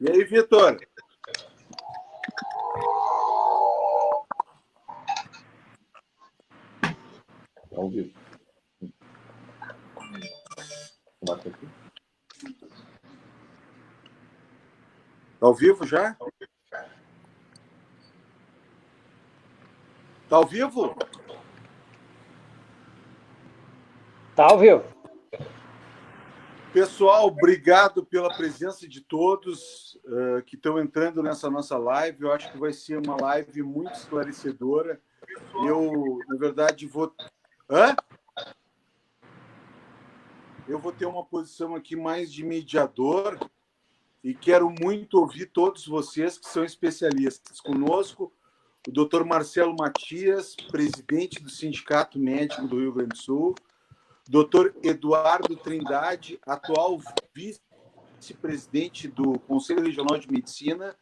E aí, Vitor? Ao vivo. Ao vivo já? Tá ao vivo? Tá ao vivo. Pessoal, obrigado pela presença de todos que estão entrando nessa nossa live. Eu acho que vai ser uma live muito esclarecedora. Eu, na verdade, vou... Hã? Eu vou ter uma posição aqui mais de mediador e quero muito ouvir todos vocês que são especialistas. Conosco, o Dr. Marcelo Matias, presidente do Sindicato Médico do Rio Grande do Sul, Dr. Eduardo Trindade, atual vice-presidente do Conselho Regional de Medicina,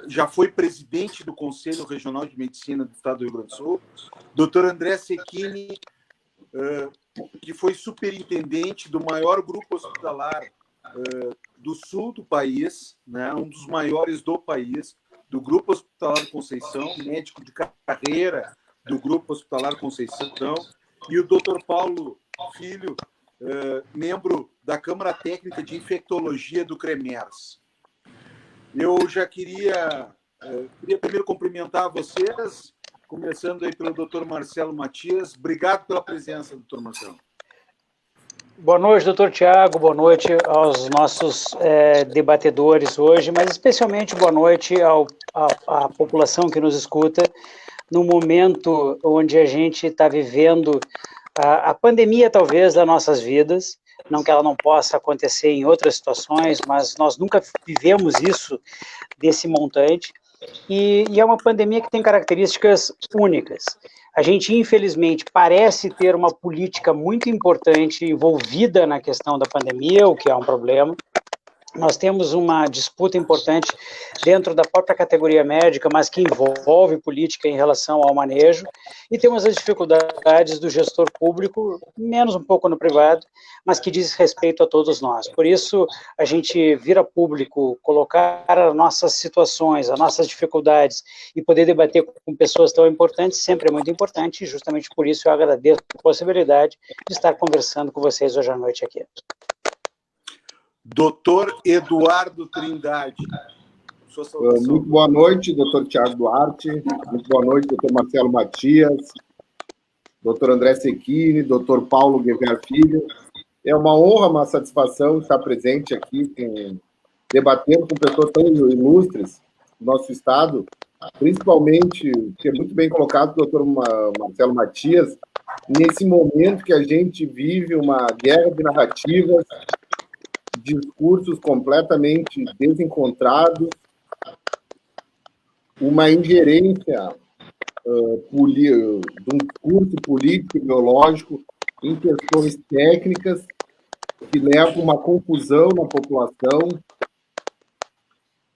já foi presidente do Conselho Regional de Medicina do Estado do Rio Grande do Sul, Dr. André Secchini, que foi superintendente do maior grupo hospitalar do sul do país, né, um dos maiores do país, do Grupo Hospitalar Conceição, médico de carreira do Grupo Hospitalar Conceição, e o Dr. Paulo Filho, membro da Câmara Técnica de Infectologia do CREMERS. Eu já queria primeiro cumprimentar vocês, começando aí pelo Dr. Marcelo Matias. Obrigado pela presença, Dr. Marcelo. Boa noite, doutor Tiago, boa noite aos nossos debatedores hoje, mas especialmente boa noite à população que nos escuta no momento onde a gente está vivendo a pandemia, talvez, das nossas vidas, não que ela não possa acontecer em outras situações, mas nós nunca vivemos isso desse montante, e é uma pandemia que tem características únicas. A gente, infelizmente, parece ter uma política muito importante envolvida na questão da pandemia, o que é um problema. Nós temos uma disputa importante dentro da própria categoria médica, mas que envolve política em relação ao manejo, e temos as dificuldades do gestor público, menos um pouco no privado, mas que diz respeito a todos nós. Por isso, a gente vira público, colocar as nossas situações, as nossas dificuldades, e poder debater com pessoas tão importantes, sempre é muito importante, e justamente por isso eu agradeço a possibilidade de estar conversando com vocês hoje à noite aqui. Doutor Eduardo Trindade. Muito boa noite, doutor Tiago Duarte. Muito boa noite, doutor Marcelo Matias, doutor André Secchini, doutor Paulo Guevara Filho. É uma honra, uma satisfação estar presente aqui, debatendo com pessoas tão ilustres do nosso estado, principalmente, que é muito bem colocado, doutor Marcelo Matias, nesse momento que a gente vive uma guerra de narrativas, discursos completamente desencontrados, uma ingerência de um discurso político ideológico em questões técnicas que levam uma confusão na população.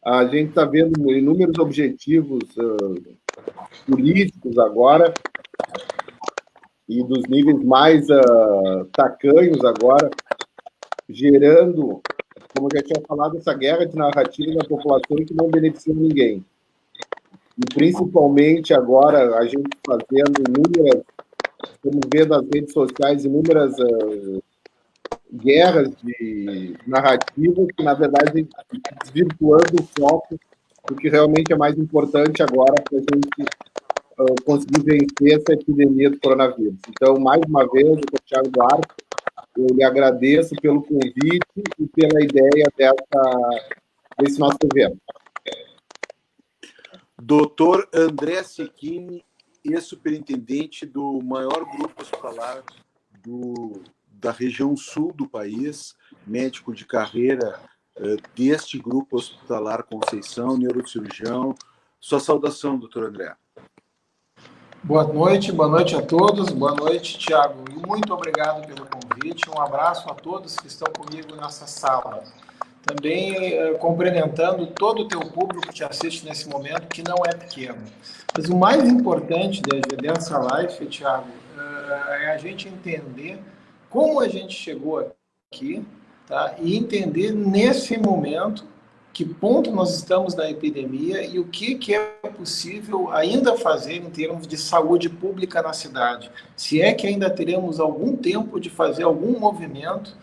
A gente está vendo inúmeros objetivos políticos agora e dos níveis mais tacanhos agora, gerando, como eu já tinha falado, essa guerra de narrativa da população que não beneficia ninguém. E principalmente agora, a gente fazendo inúmeras, estamos vendo nas redes sociais, inúmeras guerras de narrativas que, na verdade, desvirtuando o foco do que realmente é mais importante agora para a gente conseguir vencer essa epidemia do coronavírus. Então, mais uma vez, o Dr. Tiago Duarte, eu lhe agradeço pelo convite e pela ideia desse nosso evento. Doutor André Secchini, ex-superintendente do maior grupo hospitalar da região sul do país, médico de carreira deste grupo hospitalar Conceição, neurocirurgião. Sua saudação, doutor André. Boa noite a todos. Boa noite, Tiago. E muito obrigado pelo convite. Um abraço a todos que estão comigo nessa sala. Também cumprimentando todo o teu público que te assiste nesse momento, que não é pequeno. Mas o mais importante dessa live, Tiago, é a gente entender como a gente chegou aqui, tá? E entender nesse momento que ponto nós estamos na epidemia e o que é possível ainda fazer em termos de saúde pública na cidade. Se é que ainda teremos algum tempo de fazer algum movimento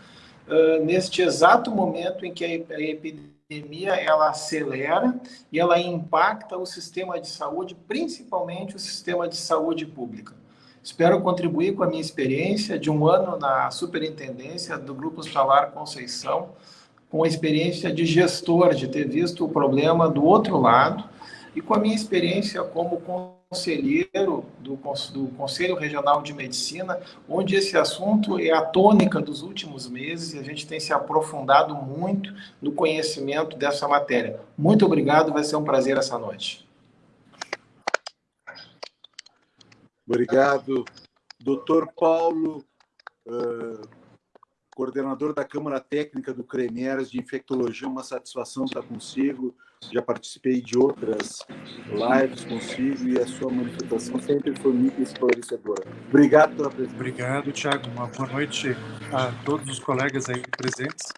neste exato momento em que a epidemia ela acelera e ela impacta o sistema de saúde, principalmente o sistema de saúde pública. Espero contribuir com a minha experiência de um ano na superintendência do Grupo Hospitalar Conceição, com a experiência de gestor, de ter visto o problema do outro lado, e com a minha experiência como conselheiro do Conselho Regional de Medicina, onde esse assunto é a tônica dos últimos meses, e a gente tem se aprofundado muito no conhecimento dessa matéria. Muito obrigado, vai ser um prazer essa noite. Obrigado. Doutor Paulo, coordenador da Câmara Técnica do CREMERS de Infectologia, uma satisfação estar consigo. Já participei de outras lives consigo e a sua manifestação sempre foi muito esclarecedora. Obrigado pela presença. Obrigado, Thiago. Uma boa noite a todos os colegas aí presentes.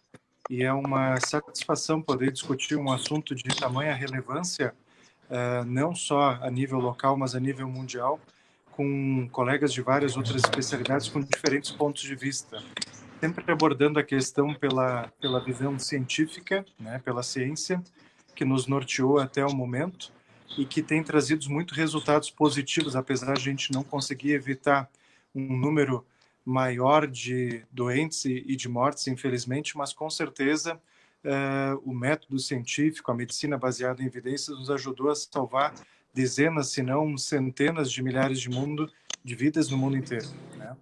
E é uma satisfação poder discutir um assunto de tamanha relevância, não só a nível local, mas a nível mundial, com colegas de várias outras especialidades com diferentes pontos de vista. Sempre abordando a questão pela visão científica, né, pela ciência, que nos norteou até o momento e que tem trazido muitos resultados positivos, apesar de a gente não conseguir evitar um número maior de doentes e de mortes, infelizmente, mas com certeza o método científico, a medicina baseada em evidências, nos ajudou a salvar dezenas, se não centenas de milhares de vidas no mundo inteiro, né?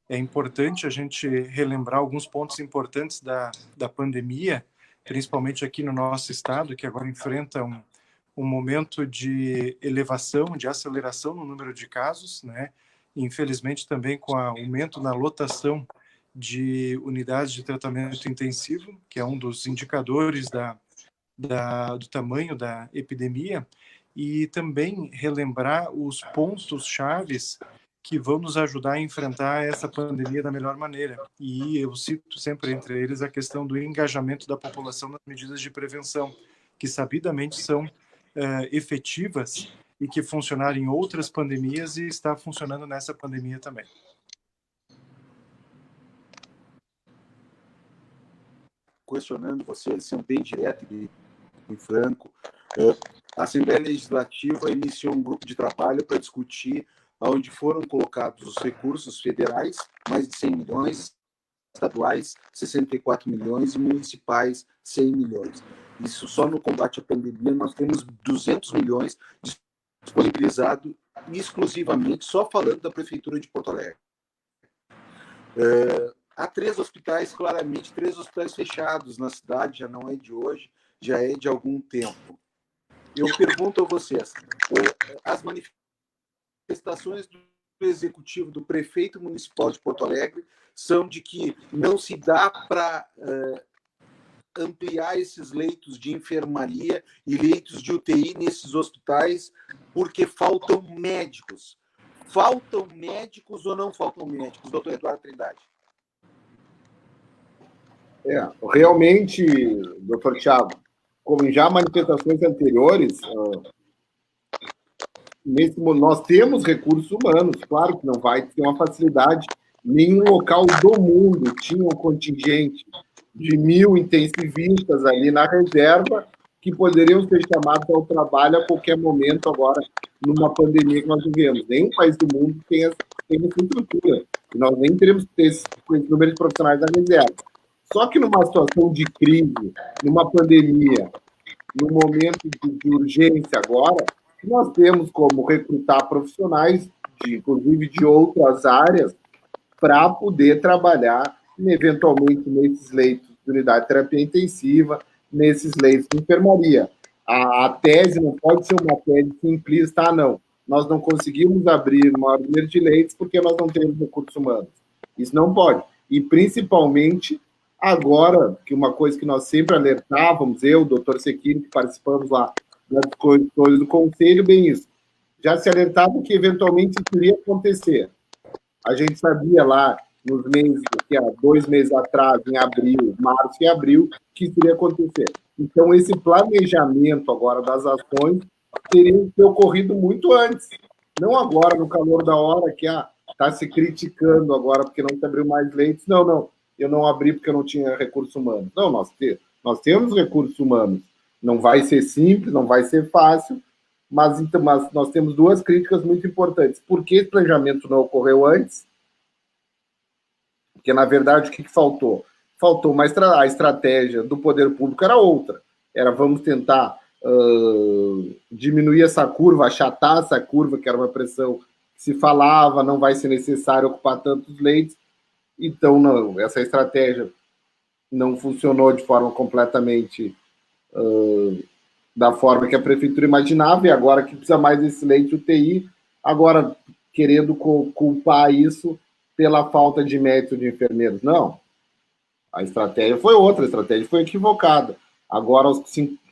É importante a gente relembrar alguns pontos importantes da pandemia, principalmente aqui no nosso estado, que agora enfrenta um momento de elevação, de aceleração no número de casos, né? Infelizmente também com o aumento na lotação de unidades de tratamento intensivo, que é um dos indicadores do tamanho da epidemia, e também relembrar os pontos chaves que vão nos ajudar a enfrentar essa pandemia da melhor maneira. E eu cito sempre entre eles a questão do engajamento da população nas medidas de prevenção, que sabidamente são efetivas e que funcionaram em outras pandemias e está funcionando nessa pandemia também. Questionando você, sendo bem direto e franco, a Assembleia Legislativa iniciou um grupo de trabalho para discutir onde foram colocados os recursos federais, mais de 100 milhões, estaduais, 64 milhões, e municipais, 100 milhões. Isso só no combate à pandemia nós temos 200 milhões disponibilizado exclusivamente, só falando da Prefeitura de Porto Alegre. Há 3 hospitais, claramente, 3 hospitais fechados na cidade, já não é de hoje, já é de algum tempo. Eu pergunto a vocês, as manifestações do executivo, do prefeito municipal de Porto Alegre, são de que não se dá para ampliar esses leitos de enfermaria e leitos de UTI nesses hospitais porque faltam médicos. Faltam médicos ou não faltam médicos, doutor Eduardo Trindade? Realmente, doutor Thiago, como já manifestações anteriores, nós temos recursos humanos, claro que não vai ter uma facilidade. Nenhum local do mundo tinha um contingente de 1.000 intensivistas ali na reserva que poderiam ser chamados ao trabalho a qualquer momento agora, numa pandemia que nós vivemos. Nenhum país do mundo tem essa estrutura. E nós nem teremos que ter esse número de profissionais na reserva. Só que numa situação de crise, numa pandemia, num momento de urgência agora, nós temos como recrutar profissionais, inclusive de outras áreas, para poder trabalhar, eventualmente, nesses leitos de unidade de terapia intensiva, nesses leitos de enfermaria. A tese não pode ser uma tese simplista, não. Nós não conseguimos abrir o maior número de leitos porque nós não temos recursos humanos. Isso não pode. E, principalmente, agora, que uma coisa que nós sempre alertávamos, eu, o doutor Sequini, que participamos lá das discussões do Conselho, bem isso. Já se alertava que, eventualmente, isso iria acontecer. A gente sabia lá nos meses, que há 2 meses atrás, em abril, março e abril, que isso iria acontecer. Então, esse planejamento agora das ações teria que ter ocorrido muito antes. Não agora, no calor da hora, que está se criticando agora porque não se abriu mais leitos. Não, eu não abri porque eu não tinha recursos humanos. Não, nós temos recursos humanos. Não vai ser simples, não vai ser fácil, mas nós temos 2 críticas muito importantes. Por que esse planejamento não ocorreu antes? Porque, na verdade, o que faltou? Faltou a estratégia do poder público era outra. Era vamos tentar diminuir essa curva, achatar essa curva, que era uma pressão que se falava, não vai ser necessário ocupar tantos leitos. Então, não, essa estratégia não funcionou de forma completamente da forma que a prefeitura imaginava, e agora que precisa mais desse leite UTI, agora querendo culpar isso pela falta de médicos de enfermeiros. Não. A estratégia foi outra, a estratégia foi equivocada. Agora,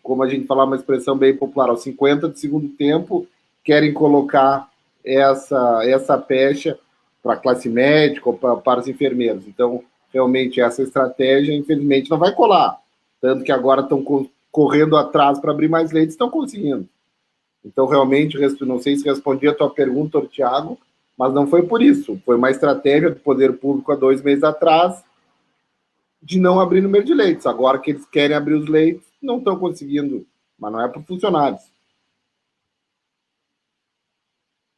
como a gente fala uma expressão bem popular, aos 50 do segundo tempo, querem colocar essa pecha para a classe médica ou para os enfermeiros. Então, realmente, essa estratégia, infelizmente, não vai colar. Tanto que agora estão correndo atrás para abrir mais leitos, estão conseguindo. Então, realmente, não sei se respondi a tua pergunta, Thiago, mas não foi por isso. Foi uma estratégia do poder público há 2 meses atrás de não abrir número de leitos. Agora que eles querem abrir os leitos, não estão conseguindo, mas não é para funcionários.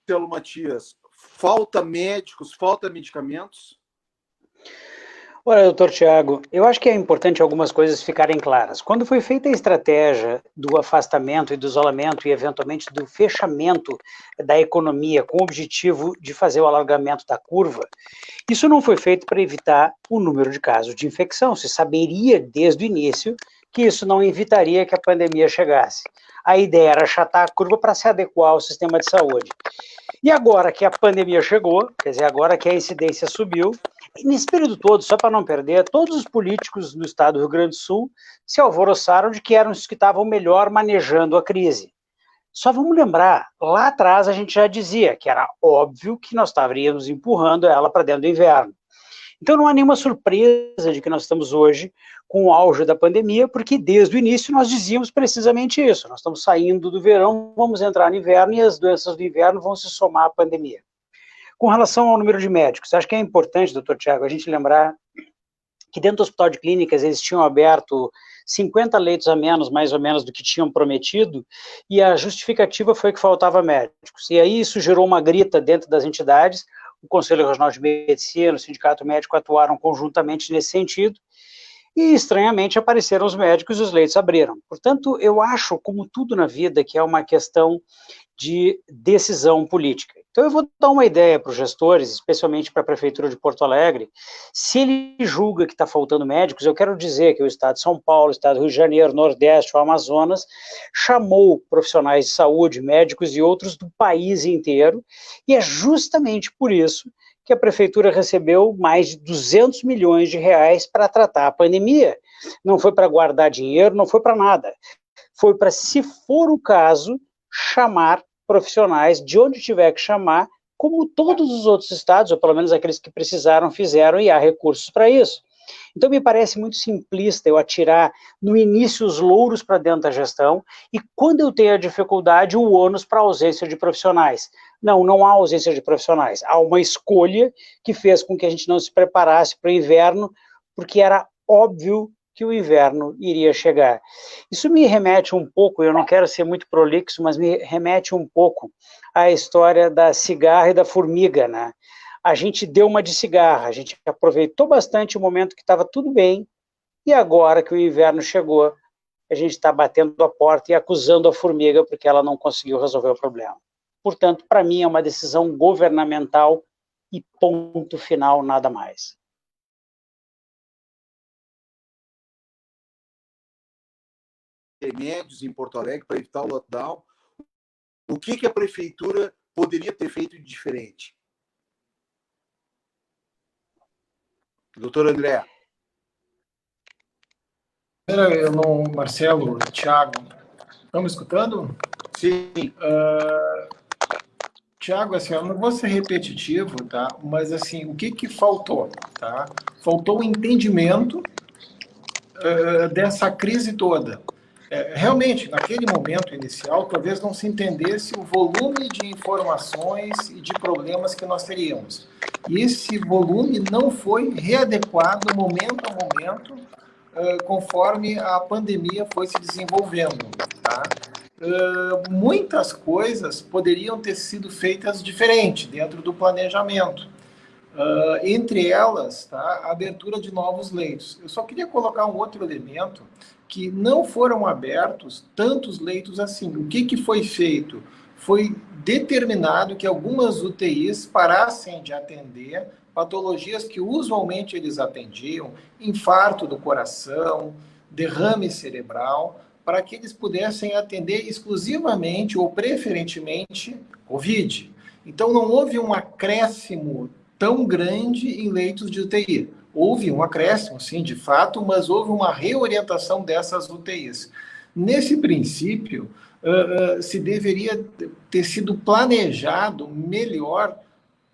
Marcelo Matias, falta médicos, falta medicamentos? Olha, doutor Tiago, eu acho que é importante algumas coisas ficarem claras. Quando foi feita a estratégia do afastamento e do isolamento e, eventualmente, do fechamento da economia com o objetivo de fazer o alargamento da curva, isso não foi feito para evitar o número de casos de infecção. Se saberia desde o início que isso não evitaria que a pandemia chegasse. A ideia era achatar a curva para se adequar ao sistema de saúde. E agora que a pandemia chegou, quer dizer, agora que a incidência subiu, nesse período todo, só para não perder, todos os políticos do estado do Rio Grande do Sul se alvoroçaram de que eram os que estavam melhor manejando a crise. Só vamos lembrar, lá atrás a gente já dizia que era óbvio que nós estaríamos empurrando ela para dentro do inverno. Então não há nenhuma surpresa de que nós estamos hoje com o auge da pandemia, porque desde o início nós dizíamos precisamente isso. Nós estamos saindo do verão, vamos entrar no inverno e as doenças do inverno vão se somar à pandemia. Com relação ao número de médicos, acho que é importante, doutor Tiago, a gente lembrar que dentro do hospital de clínicas eles tinham aberto 50 leitos a menos, mais ou menos, do que tinham prometido, e a justificativa foi que faltava médicos. E aí isso gerou uma grita dentro das entidades, o Conselho Regional de Medicina, o Sindicato Médico atuaram conjuntamente nesse sentido, e estranhamente apareceram os médicos e os leitos abriram. Portanto, eu acho, como tudo na vida, que é uma questão de decisão política. Então eu vou dar uma ideia para os gestores, especialmente para a Prefeitura de Porto Alegre. Se ele julga que está faltando médicos, eu quero dizer que o Estado de São Paulo, o Estado do Rio de Janeiro, Nordeste, o Amazonas, chamou profissionais de saúde, médicos e outros do país inteiro, e é justamente por isso que a Prefeitura recebeu mais de 200 milhões de reais para tratar a pandemia. Não foi para guardar dinheiro, não foi para nada. Foi para, se for o caso, chamar profissionais de onde tiver que chamar, como todos os outros estados, ou pelo menos aqueles que precisaram, fizeram, e há recursos para isso. Então me parece muito simplista eu atirar no início os louros para dentro da gestão e quando eu tenho a dificuldade, o ônus para a ausência de profissionais. Não, não há ausência de profissionais, há uma escolha que fez com que a gente não se preparasse para o inverno, porque era óbvio que o inverno iria chegar. Isso me remete um pouco, eu não quero ser muito prolixo, mas me remete um pouco à história da cigarra e da formiga, né? A gente deu uma de cigarra, a gente aproveitou bastante o momento que estava tudo bem, e agora que o inverno chegou, a gente está batendo a porta e acusando a formiga porque ela não conseguiu resolver o problema. Portanto, para mim é uma decisão governamental e ponto final, nada mais. Remédios em Porto Alegre para evitar o lockdown. O que a prefeitura poderia ter feito de diferente? Doutor André. Eu não, Marcelo, Thiago, estão me escutando? Sim. Tiago, assim, eu não vou ser repetitivo, tá? Mas, assim, o que faltou, tá? Faltou o entendimento dessa crise toda. Realmente, naquele momento inicial, talvez não se entendesse o volume de informações e de problemas que nós teríamos. E esse volume não foi readequado momento a momento, conforme a pandemia foi se desenvolvendo, tá? Muitas coisas poderiam ter sido feitas diferente dentro do planejamento. Entre elas, tá, a abertura de novos leitos. Eu só queria colocar um outro elemento, que não foram abertos tantos leitos assim. O que foi feito? Foi determinado que algumas UTIs parassem de atender patologias que usualmente eles atendiam, infarto do coração, derrame cerebral, para que eles pudessem atender exclusivamente ou preferentemente COVID. Então não houve um acréscimo tão grande em leitos de UTI. Houve um acréscimo, sim, de fato, mas houve uma reorientação dessas UTIs. Nesse princípio, se deveria ter sido planejado melhor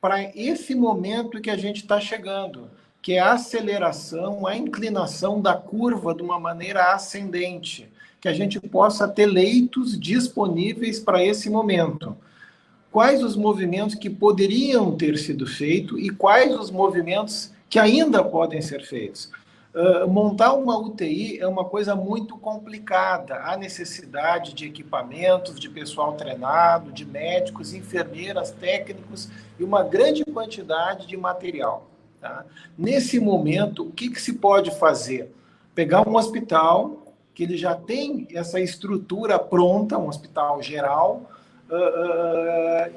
para esse momento que a gente está chegando, que é a aceleração, a inclinação da curva de uma maneira ascendente, que a gente possa ter leitos disponíveis para esse momento. Quais os movimentos que poderiam ter sido feitos e quais os movimentos que ainda podem ser feitos. Montar uma UTI é uma coisa muito complicada. Há necessidade de equipamentos, de pessoal treinado, de médicos, enfermeiras, técnicos e uma grande quantidade de material. Tá? Nesse momento, o que se pode fazer? Pegar um hospital que ele já tem essa estrutura pronta, um hospital geral,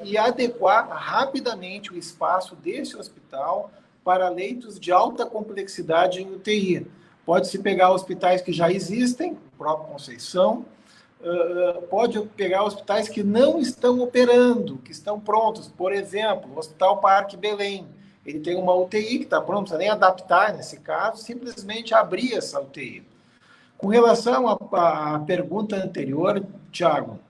e adequar rapidamente o espaço desse hospital para leitos de alta complexidade em UTI. Pode-se pegar hospitais que já existem, o próprio Conceição, pode pegar hospitais que não estão operando, que estão prontos. Por exemplo, o Hospital Parque Belém. Ele tem uma UTI que está pronta, não precisa nem adaptar nesse caso, simplesmente abrir essa UTI. Com relação à pergunta anterior, Tiago,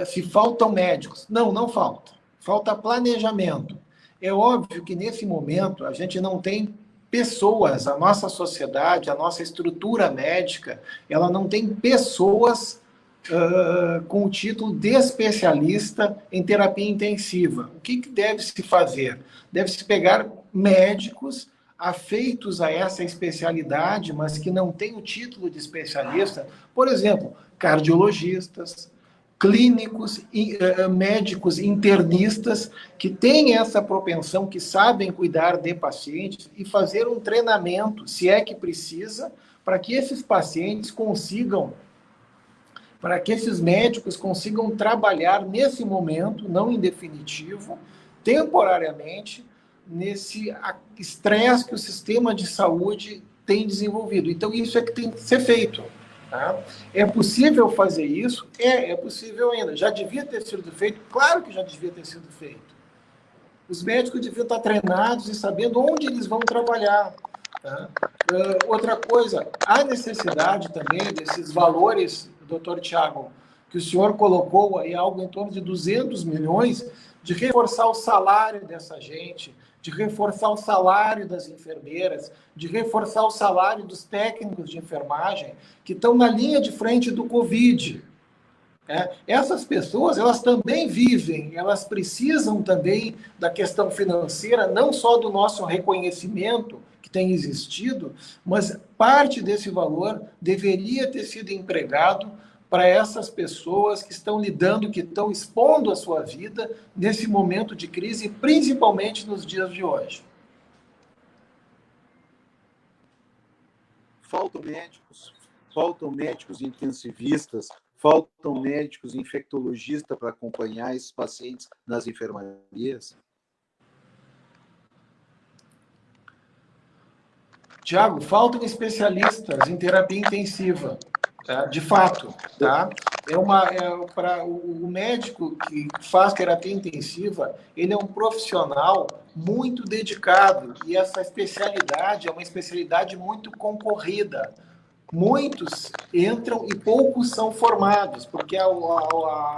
se faltam médicos. Não falta. Falta planejamento. É óbvio que nesse momento a gente não tem pessoas, a nossa sociedade, a nossa estrutura médica, ela não tem pessoas com o título de especialista em terapia intensiva. O que deve se fazer? Deve-se pegar médicos afeitos a essa especialidade, mas que não têm o título de especialista, por exemplo, cardiologistas, clínicos, médicos internistas que têm essa propensão, que sabem cuidar de pacientes e fazer um treinamento, se é que precisa, para que esses pacientes consigam, para que esses médicos consigam trabalhar nesse momento, não em definitivo, temporariamente, nesse estresse que o sistema de saúde tem desenvolvido. Então, isso é que tem que ser feito. Tá? É possível fazer isso? É possível ainda. Já devia ter sido feito? Claro que já devia ter sido feito. Os médicos deviam estar treinados e sabendo onde eles vão trabalhar. Tá? Outra coisa, há necessidade também desses valores, doutor Tiago, que o senhor colocou aí algo em torno de 200 milhões, de reforçar o salário dessa gente, de reforçar o salário das enfermeiras, de reforçar o salário dos técnicos de enfermagem que estão na linha de frente do Covid. Essas pessoas, elas também vivem, elas precisam também da questão financeira, não só do nosso reconhecimento que tem existido, mas parte desse valor deveria ter sido empregado para essas pessoas que estão lidando, que estão expondo a sua vida nesse momento de crise, principalmente nos dias de hoje. Faltam médicos intensivistas, faltam médicos infectologistas para acompanhar esses pacientes nas enfermarias? Tiago, faltam especialistas em terapia intensiva. Tá? De fato, tá? Para o médico que faz terapia intensiva, ele é um profissional muito dedicado e essa especialidade é uma especialidade muito concorrida. muitos entram e poucos são formados, porque a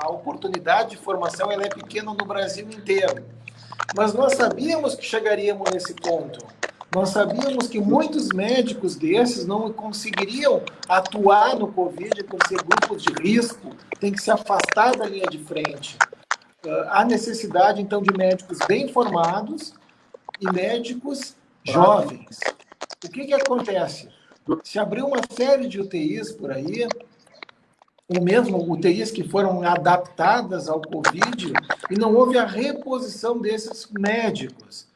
oportunidade de formação ela é pequena no Brasil inteiro. Mas nós sabíamos que chegaríamos nesse ponto. Nós sabíamos que muitos médicos desses não conseguiriam atuar no Covid por ser grupos de risco, tem que se afastar da linha de frente. Há necessidade, então, de médicos bem formados e médicos jovens. O que acontece? Se abriu uma série de UTIs por aí, ou mesmo UTIs que foram adaptadas ao Covid, e não houve a reposição desses médicos.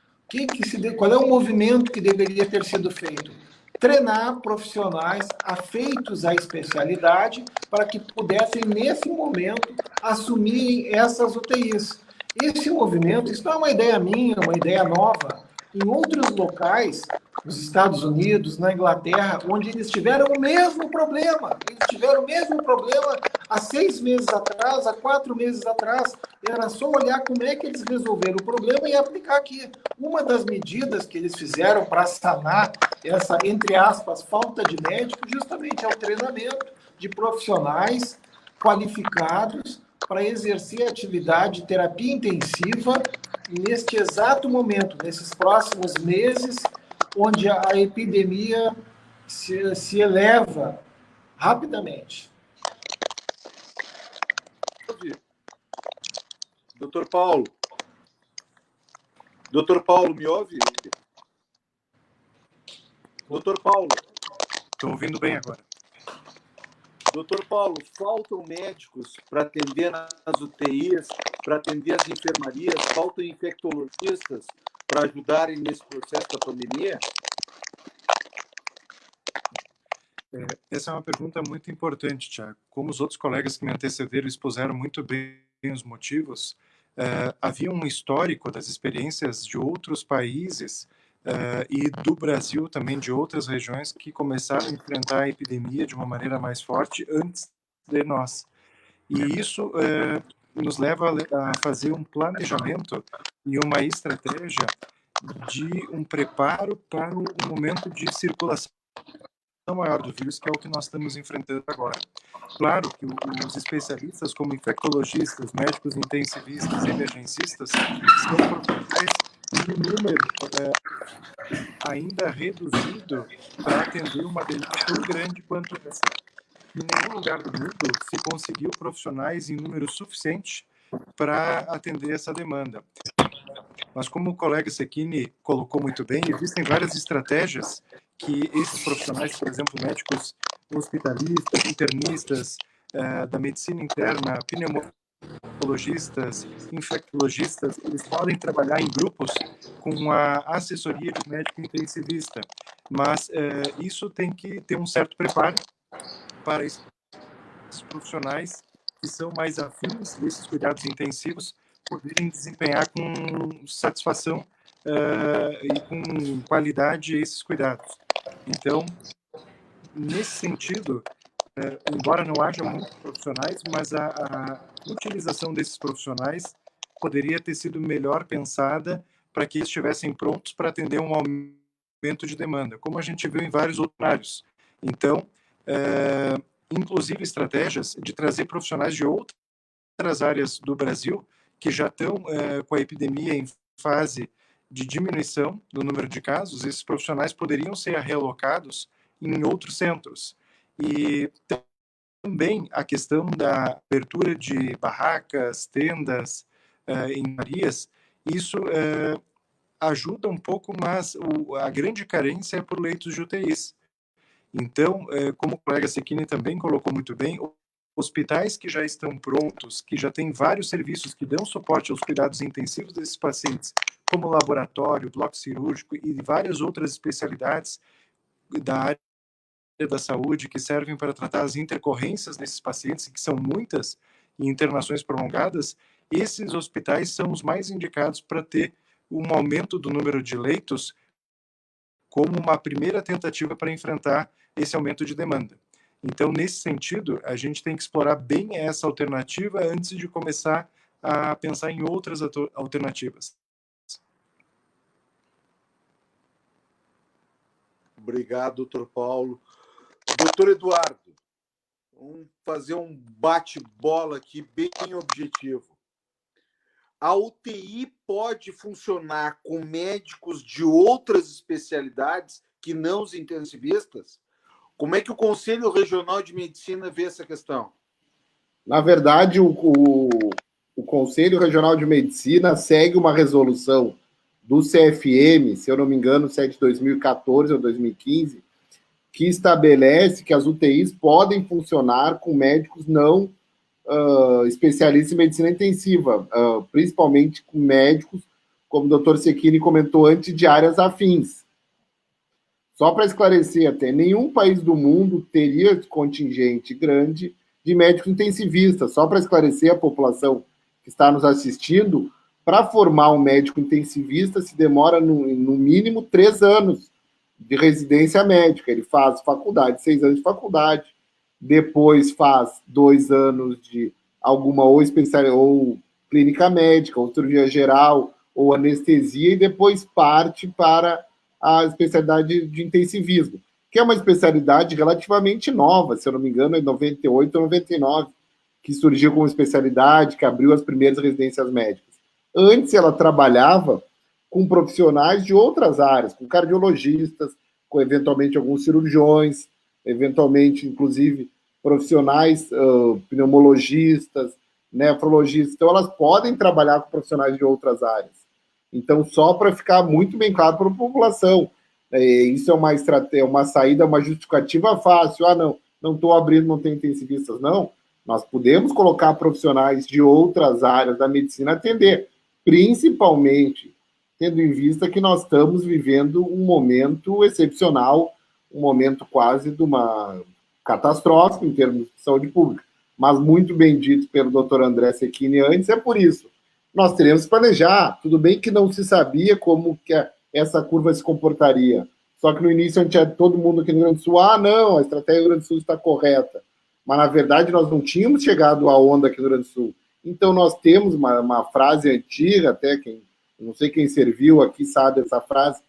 Qual é o movimento que deveria ter sido feito? Treinar profissionais afeitos à especialidade para que pudessem, nesse momento, assumir essas UTIs. Esse movimento, isso não é uma ideia minha, uma ideia nova. Em outros locais, nos Estados Unidos, na Inglaterra, onde eles tiveram o mesmo problema. Eles tiveram o mesmo problema há 6 meses atrás, há 4 meses atrás. Era só olhar como é que eles resolveram o problema e aplicar aqui. Uma das medidas que eles fizeram para sanar essa, entre aspas, falta de médico, justamente é o treinamento de profissionais qualificados para exercer a atividade de terapia intensiva neste exato momento, nesses próximos meses, onde a epidemia se eleva rapidamente. Doutor Paulo. Doutor Paulo, me ouve? Doutor Paulo. Estou ouvindo bem agora. Doutor Paulo, faltam médicos para atender nas UTIs, para atender as enfermarias, faltam infectologistas para ajudarem nesse processo da pandemia? Essa é uma pergunta muito importante, Tiago. Como os outros colegas que me antecederam expuseram muito bem os motivos, havia um histórico das experiências de outros países e do Brasil também, de outras regiões que começaram a enfrentar a epidemia de uma maneira mais forte antes de nós. E isso nos leva a fazer um planejamento e uma estratégia de um preparo para o momento de circulação maior do vírus, que é o que nós estamos enfrentando agora. Claro que os especialistas, como infectologistas, médicos intensivistas, emergencistas, são profissionais de número ainda reduzido para atender uma demanda tão grande quanto essa. Em nenhum lugar do mundo se conseguiu profissionais em número suficiente para atender essa demanda. Mas como o colega Secchini colocou muito bem, existem várias estratégias que esses profissionais, por exemplo, médicos hospitalistas, internistas, da medicina interna, pneumologistas, infectologistas, eles podem trabalhar em grupos com a assessoria de médico intensivista, mas isso tem que ter um certo preparo para esses profissionais que são mais afins desses cuidados intensivos poderem desempenhar com satisfação e com qualidade esses cuidados. Então, nesse sentido, embora não haja muitos profissionais, mas a utilização desses profissionais poderia ter sido melhor pensada para que estivessem prontos para atender um aumento de demanda, como a gente viu em vários outros cenários. Então, inclusive estratégias de trazer profissionais de outras áreas do Brasil que já estão com a epidemia em fase de diminuição do número de casos, esses profissionais poderiam ser realocados em outros centros. E também a questão da abertura de barracas, tendas, enfermarias, isso ajuda um pouco, mas a grande carência é por leitos de UTIs. Então, como o colega Secchini também colocou muito bem, hospitais que já estão prontos, que já têm vários serviços que dão suporte aos cuidados intensivos desses pacientes, como laboratório, bloco cirúrgico e várias outras especialidades da área da saúde que servem para tratar as intercorrências desses pacientes, que são muitas, e internações prolongadas, esses hospitais são os mais indicados para ter um aumento do número de leitos como uma primeira tentativa para enfrentar esse aumento de demanda. Então, nesse sentido, a gente tem que explorar bem essa alternativa antes de começar a pensar em outras alternativas. Obrigado, doutor Paulo. Doutor Eduardo, vamos fazer um bate-bola aqui bem objetivo. A UTI pode funcionar com médicos de outras especialidades que não os intensivistas? Como é que o Conselho Regional de Medicina vê essa questão? Na verdade, o Conselho Regional de Medicina segue uma resolução do CFM, se eu não me engano, se é de 2014 ou 2015, que estabelece que as UTIs podem funcionar com médicos não especialistas em medicina intensiva, principalmente com médicos, como o Dr. Secchini comentou antes, de áreas afins. Só para esclarecer, até nenhum país do mundo teria contingente grande de médicos intensivistas. Só para esclarecer a população que está nos assistindo, para formar um médico intensivista se demora no mínimo 3 anos de residência médica. Ele faz faculdade, 6 anos de faculdade, depois faz 2 anos de alguma ou especialidade, ou clínica médica, ou cirurgia geral, ou anestesia, e depois parte para a especialidade de intensivismo, que é uma especialidade relativamente nova, se eu não me engano, é 98 ou 99, que surgiu como especialidade, que abriu as primeiras residências médicas. Antes ela trabalhava com profissionais de outras áreas, com cardiologistas, com eventualmente alguns cirurgiões, eventualmente, inclusive, profissionais pneumologistas, nefrologistas. Então, elas podem trabalhar com profissionais de outras áreas. Então, só para ficar muito bem claro para a população, isso é uma estratégia, uma saída, uma justificativa fácil. Não estou abrindo, não tem intensivistas. Não, nós podemos colocar profissionais de outras áreas da medicina a atender, principalmente tendo em vista que nós estamos vivendo um momento excepcional, um momento quase de uma catastrófica em termos de saúde pública. Mas muito bem dito pelo Dr. André Secchini antes, é por isso. Nós teremos que planejar. Tudo bem que não se sabia como que essa curva se comportaria. Só que no início a gente tinha todo mundo aqui no Rio Grande do Sul, não, a estratégia do Rio Grande do Sul está correta. Mas, na verdade, nós não tínhamos chegado à onda aqui no Rio Grande do Sul. Então, nós temos uma frase antiga, até não sei quem serviu aqui sabe essa frase,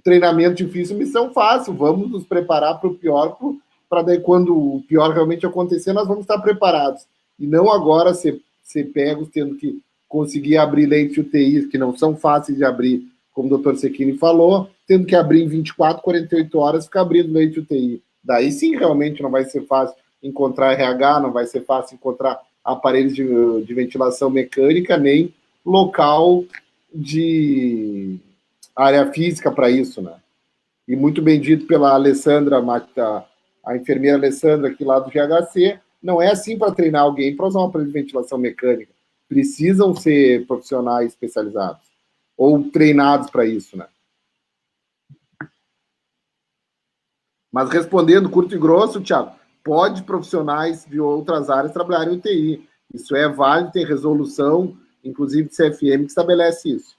treinamento difícil, missão fácil, vamos nos preparar para o pior, para daí quando o pior realmente acontecer, nós vamos estar preparados. E não agora ser pegos tendo que conseguir abrir leitos de UTI, que não são fáceis de abrir, como o Dr. Secchini falou, tendo que abrir em 24, 48 horas, ficar abrindo leito de UTI. Daí sim, realmente não vai ser fácil encontrar RH, não vai ser fácil encontrar aparelhos de ventilação mecânica, nem local de área física para isso, né? E muito bem dito pela Alessandra, a enfermeira Alessandra aqui lá do GHC, não é assim para treinar alguém para usar um aparelho de ventilação mecânica. Precisam ser profissionais especializados ou treinados para isso, né? Mas respondendo curto e grosso, Thiago, pode profissionais de outras áreas trabalharem em UTI. Isso é válido, tem resolução, inclusive de CFM, que estabelece isso.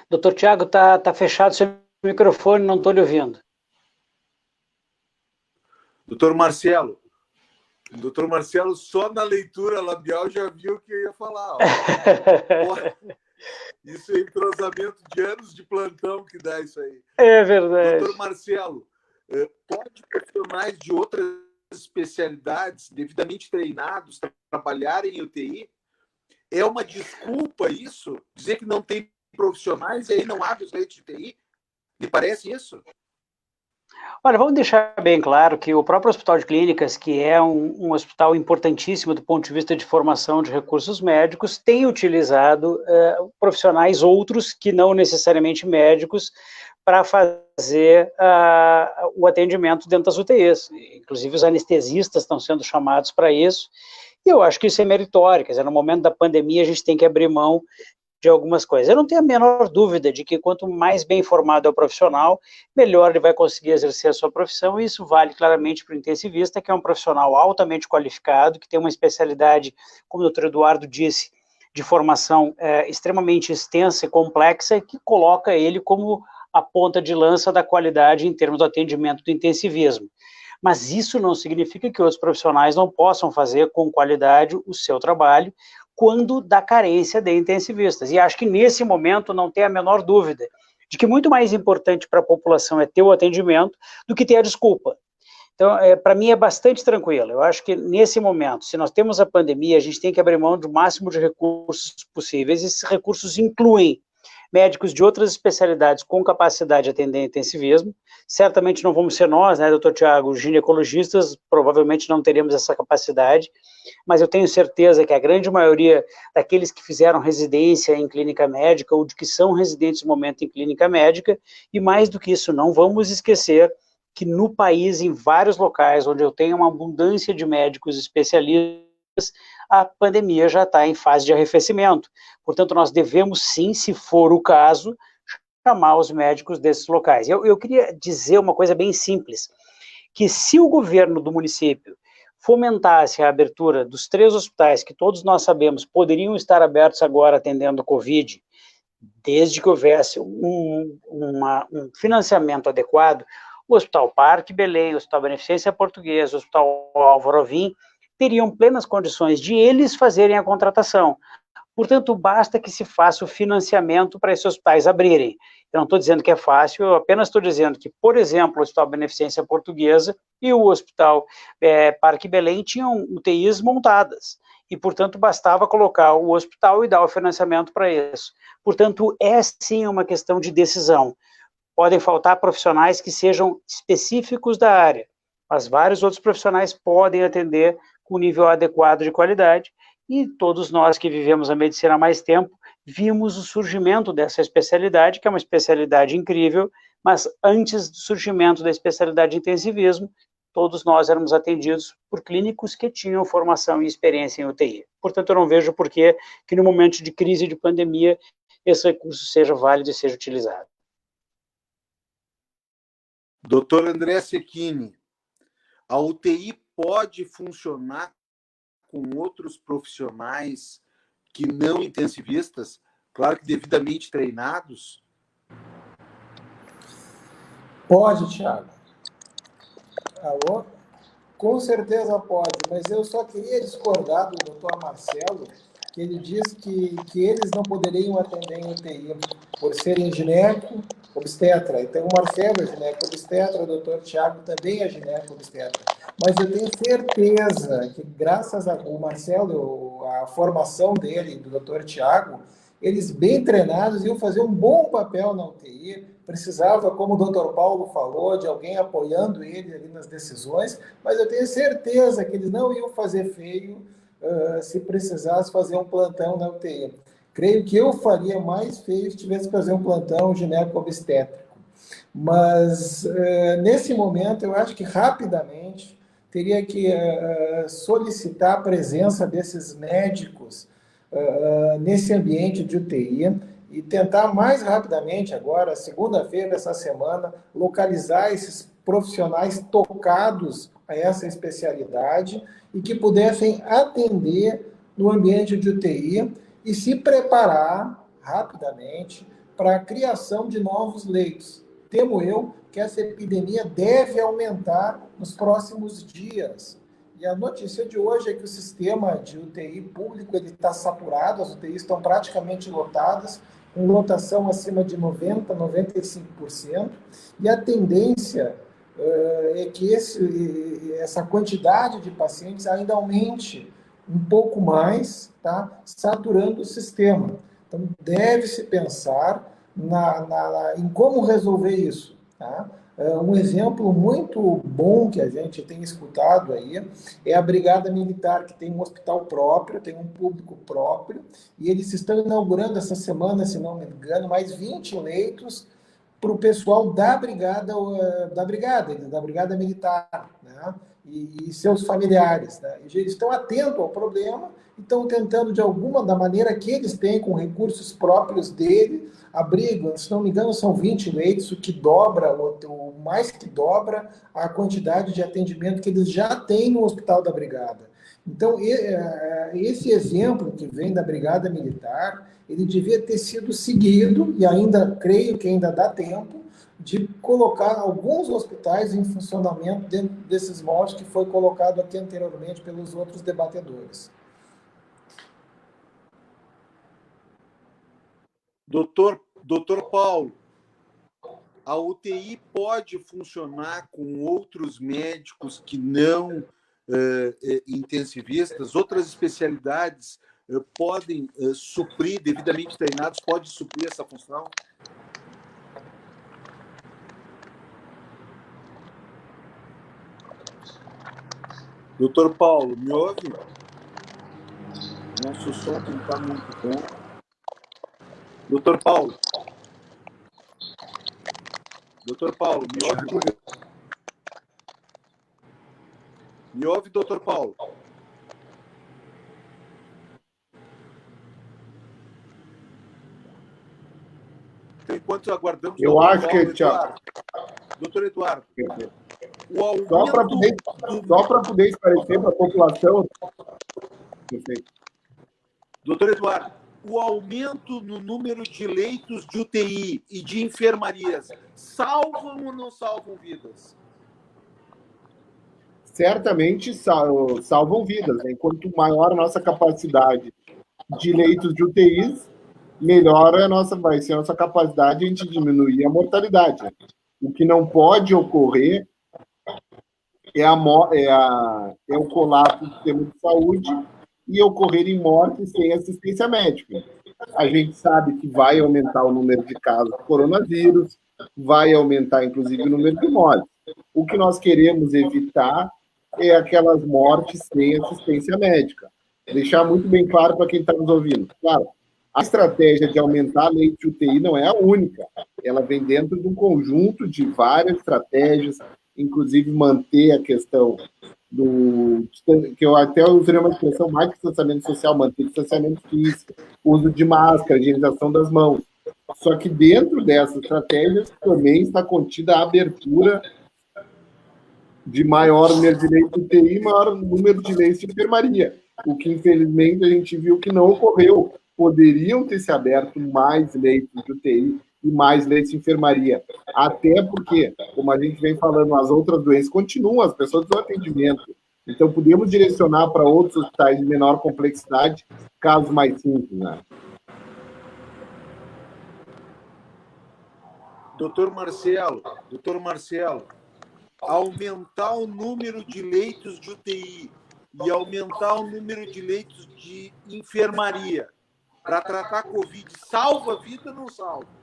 Doutor Tiago, tá fechado seu microfone, não estou lhe ouvindo. Doutor Marcelo, só na leitura labial já viu o que eu ia falar. Isso é entrosamento de anos de plantão que dá isso aí. É verdade. Doutor Marcelo, pode profissionais de outras especialidades devidamente treinados trabalharem em UTI? É uma desculpa isso? Dizer que não tem profissionais e aí não abre os leitos de UTI? Me parece isso? Olha, vamos deixar bem claro que o próprio Hospital de Clínicas, que é um hospital importantíssimo do ponto de vista de formação de recursos médicos, tem utilizado profissionais outros que não necessariamente médicos para fazer o atendimento dentro das UTIs. Inclusive os anestesistas estão sendo chamados para isso, e eu acho que isso é meritório. Quer dizer, no momento da pandemia a gente tem que abrir mão de algumas coisas. Eu não tenho a menor dúvida de que quanto mais bem formado é o profissional, melhor ele vai conseguir exercer a sua profissão, e isso vale claramente para o intensivista, que é um profissional altamente qualificado, que tem uma especialidade, como o Dr. Eduardo disse, de formação extremamente extensa e complexa, que coloca ele como a ponta de lança da qualidade em termos do atendimento do intensivismo. Mas isso não significa que outros profissionais não possam fazer com qualidade o seu trabalho, quando da carência de intensivistas. E acho que nesse momento não tem a menor dúvida de que muito mais importante para a população é ter o atendimento do que ter a desculpa. Então, para mim é bastante tranquilo. Eu acho que nesse momento, se nós temos a pandemia, a gente tem que abrir mão do máximo de recursos possíveis. Esses recursos incluem médicos de outras especialidades com capacidade de atender intensivismo. Certamente não vamos ser nós, né, doutor Tiago, ginecologistas, provavelmente não teremos essa capacidade, mas eu tenho certeza que a grande maioria daqueles que fizeram residência em clínica médica ou de que são residentes no momento em clínica médica, e mais do que isso, não vamos esquecer que no país, em vários locais onde eu tenho uma abundância de médicos especialistas, a pandemia já está em fase de arrefecimento. Portanto, nós devemos sim, se for o caso, chamar os médicos desses locais. Eu queria dizer uma coisa bem simples, que se o governo do município fomentasse a abertura dos 3 hospitais, que todos nós sabemos poderiam estar abertos agora atendendo o Covid, desde que houvesse um financiamento adequado, o Hospital Parque Belém, o Hospital Beneficência Portuguesa, o Hospital Álvaro Alvim, teriam plenas condições de eles fazerem a contratação. Portanto, basta que se faça o financiamento para esses hospitais abrirem. Eu não estou dizendo que é fácil, eu apenas estou dizendo que, por exemplo, o Hospital Beneficência Portuguesa e o Hospital Parque Belém tinham UTIs montadas, e, portanto, bastava colocar o hospital e dar o financiamento para isso. Portanto, é sim uma questão de decisão. Podem faltar profissionais que sejam específicos da área, mas vários outros profissionais podem atender com nível adequado de qualidade, e todos nós que vivemos a medicina há mais tempo, vimos o surgimento dessa especialidade, que é uma especialidade incrível, mas antes do surgimento da especialidade de intensivismo, todos nós éramos atendidos por clínicos que tinham formação e experiência em UTI. Portanto, eu não vejo por que no momento de crise de pandemia, esse recurso seja válido e seja utilizado. Doutor André Cecchini, a UTI pode funcionar com outros profissionais que não intensivistas, claro que devidamente treinados? Pode, Tiago. Alô? Com certeza pode, mas eu só queria discordar do doutor Marcelo, que ele diz que eles não poderiam atender em UTI por serem gineco, obstetra. Então, o Marcelo é gineco, obstetra, o doutor Tiago também é gineco, obstetra. Mas eu tenho certeza que, graças ao Marcelo, a formação dele, do doutor Tiago, eles bem treinados iam fazer um bom papel na UTI. Precisava, como o doutor Paulo falou, de alguém apoiando ele ali nas decisões, mas eu tenho certeza que eles não iam fazer feio se precisasse fazer um plantão na UTI. Creio que eu faria mais feio se tivesse que fazer um plantão gineco-obstétrico. Mas, nesse momento, eu acho que rapidamente teria que solicitar a presença desses médicos nesse ambiente de UTI e tentar mais rapidamente agora, segunda-feira dessa semana, localizar esses profissionais tocados a essa especialidade e que pudessem atender no ambiente de UTI e se preparar rapidamente para a criação de novos leitos. Temo eu que essa epidemia deve aumentar nos próximos dias. E a notícia de hoje é que o sistema de UTI público está saturado, as UTIs estão praticamente lotadas, com lotação acima de 90%, 95%, e a tendência é que essa quantidade de pacientes ainda aumente um pouco mais, tá? Saturando o sistema. Então, deve-se pensar em como resolver isso. Tá? Um exemplo muito bom que a gente tem escutado aí é a Brigada Militar, que tem um hospital próprio, tem um público próprio, e eles estão inaugurando essa semana, se não me engano, mais 20 leitos para o pessoal da Brigada Militar, né? E seus familiares. Né? E eles estão atentos ao problema e estão tentando, da maneira que eles têm, com recursos próprios dele, abrigam, se não me engano, são 20 leitos, o que dobra, o mais que dobra a quantidade de atendimento que eles já têm no Hospital da Brigada. Então, esse exemplo que vem da Brigada Militar, ele devia ter sido seguido, e ainda creio que ainda dá tempo, de colocar alguns hospitais em funcionamento dentro desses moldes que foi colocado aqui anteriormente pelos outros debatedores. Doutor Paulo, a UTI pode funcionar com outros médicos que não intensivistas, outras especialidades podem suprir, devidamente treinados, pode suprir essa função? Doutor Paulo, me ouve? Nosso som não está muito bom. Doutor Paulo. Doutor Paulo, me ouve? Me ouve, doutor Paulo? Então, enquanto aguardamos... Eu acho que... Doutor Eduardo, o aumento... Só para poder esclarecer para a população... Doutor Eduardo, o aumento no número de leitos de UTI e de enfermarias salvam ou não salvam vidas? Certamente salvam vidas. Né? Quanto maior a nossa capacidade de leitos de UTIs, melhor vai ser a nossa capacidade de a gente diminuir a mortalidade. Né? O que não pode ocorrer é o colapso do sistema de saúde e ocorrerem mortes sem assistência médica. A gente sabe que vai aumentar o número de casos de coronavírus, vai aumentar, inclusive, o número de mortes. O que nós queremos evitar é aquelas mortes sem assistência médica. Deixar muito bem claro para quem está nos ouvindo. Claro, a estratégia de aumentar a leite de UTI não é a única. Ela vem dentro de um conjunto de várias estratégias, inclusive manter a questão que eu até usaria uma expressão mais distanciamento social, manter distanciamento físico, uso de máscara, higienização das mãos. Só que dentro dessas estratégias também está contida a abertura de maior número de leitos de UTI e maior número de leitos de enfermaria, o que infelizmente a gente viu que não ocorreu. Poderiam ter se aberto mais leitos de UTI e mais leitos de enfermaria. Até porque, como a gente vem falando, as outras doenças continuam, as pessoas dão atendimento. Então, podemos direcionar para outros hospitais de menor complexidade, casos mais simples, né? Doutor Marcelo, aumentar o número de leitos de UTI e aumentar o número de leitos de enfermaria para tratar Covid, salva a vida ou não salva?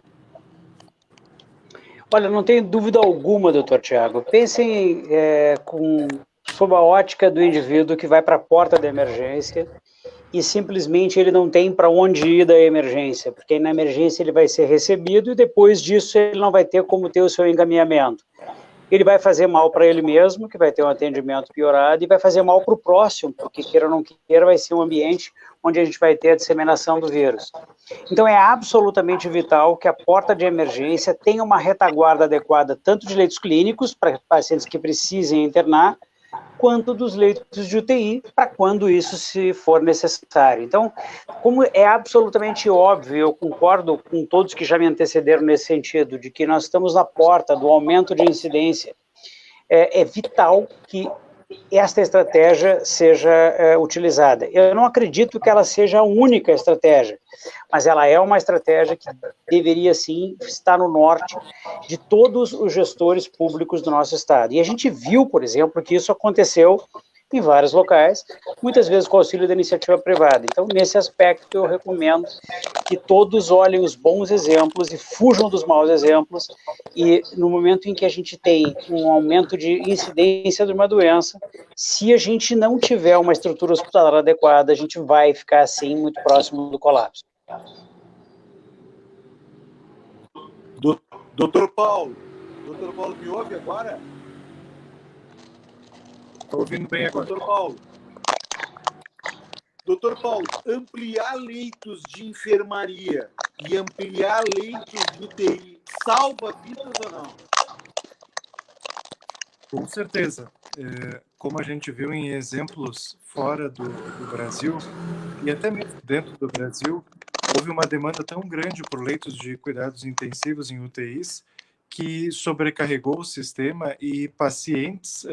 Olha, não tenho dúvida alguma, doutor Tiago. Pensem sob a ótica do indivíduo que vai para a porta da emergência e simplesmente ele não tem para onde ir da emergência, porque na emergência ele vai ser recebido e depois disso ele não vai ter como ter o seu encaminhamento. Ele vai fazer mal para ele mesmo, que vai ter um atendimento piorado, e vai fazer mal para o próximo, porque queira ou não queira, vai ser um ambiente onde a gente vai ter a disseminação do vírus. Então é absolutamente vital que a porta de emergência tenha uma retaguarda adequada, tanto de leitos clínicos, para pacientes que precisem internar, quanto dos leitos de UTI, para quando isso se for necessário. Então, como é absolutamente óbvio, eu concordo com todos que já me antecederam nesse sentido, de que nós estamos na porta do aumento de incidência, é vital que esta estratégia seja utilizada. Eu não acredito que ela seja a única estratégia, mas ela é uma estratégia que deveria, sim, estar no norte de todos os gestores públicos do nosso estado. E a gente viu, por exemplo, que isso aconteceu em vários locais, muitas vezes com auxílio da iniciativa privada. Então, nesse aspecto, eu recomendo que todos olhem os bons exemplos e fujam dos maus exemplos, e no momento em que a gente tem um aumento de incidência de uma doença, se a gente não tiver uma estrutura hospitalar adequada, a gente vai ficar, assim, muito próximo do colapso. Doutor Paulo, me ouve agora? Estou ouvindo bem agora. Doutor Paulo, ampliar leitos de enfermaria e ampliar leitos de UTI salva vidas ou não? Com certeza. Como a gente viu em exemplos fora do Brasil, e até mesmo dentro do Brasil, houve uma demanda tão grande por leitos de cuidados intensivos em UTIs que sobrecarregou o sistema e pacientes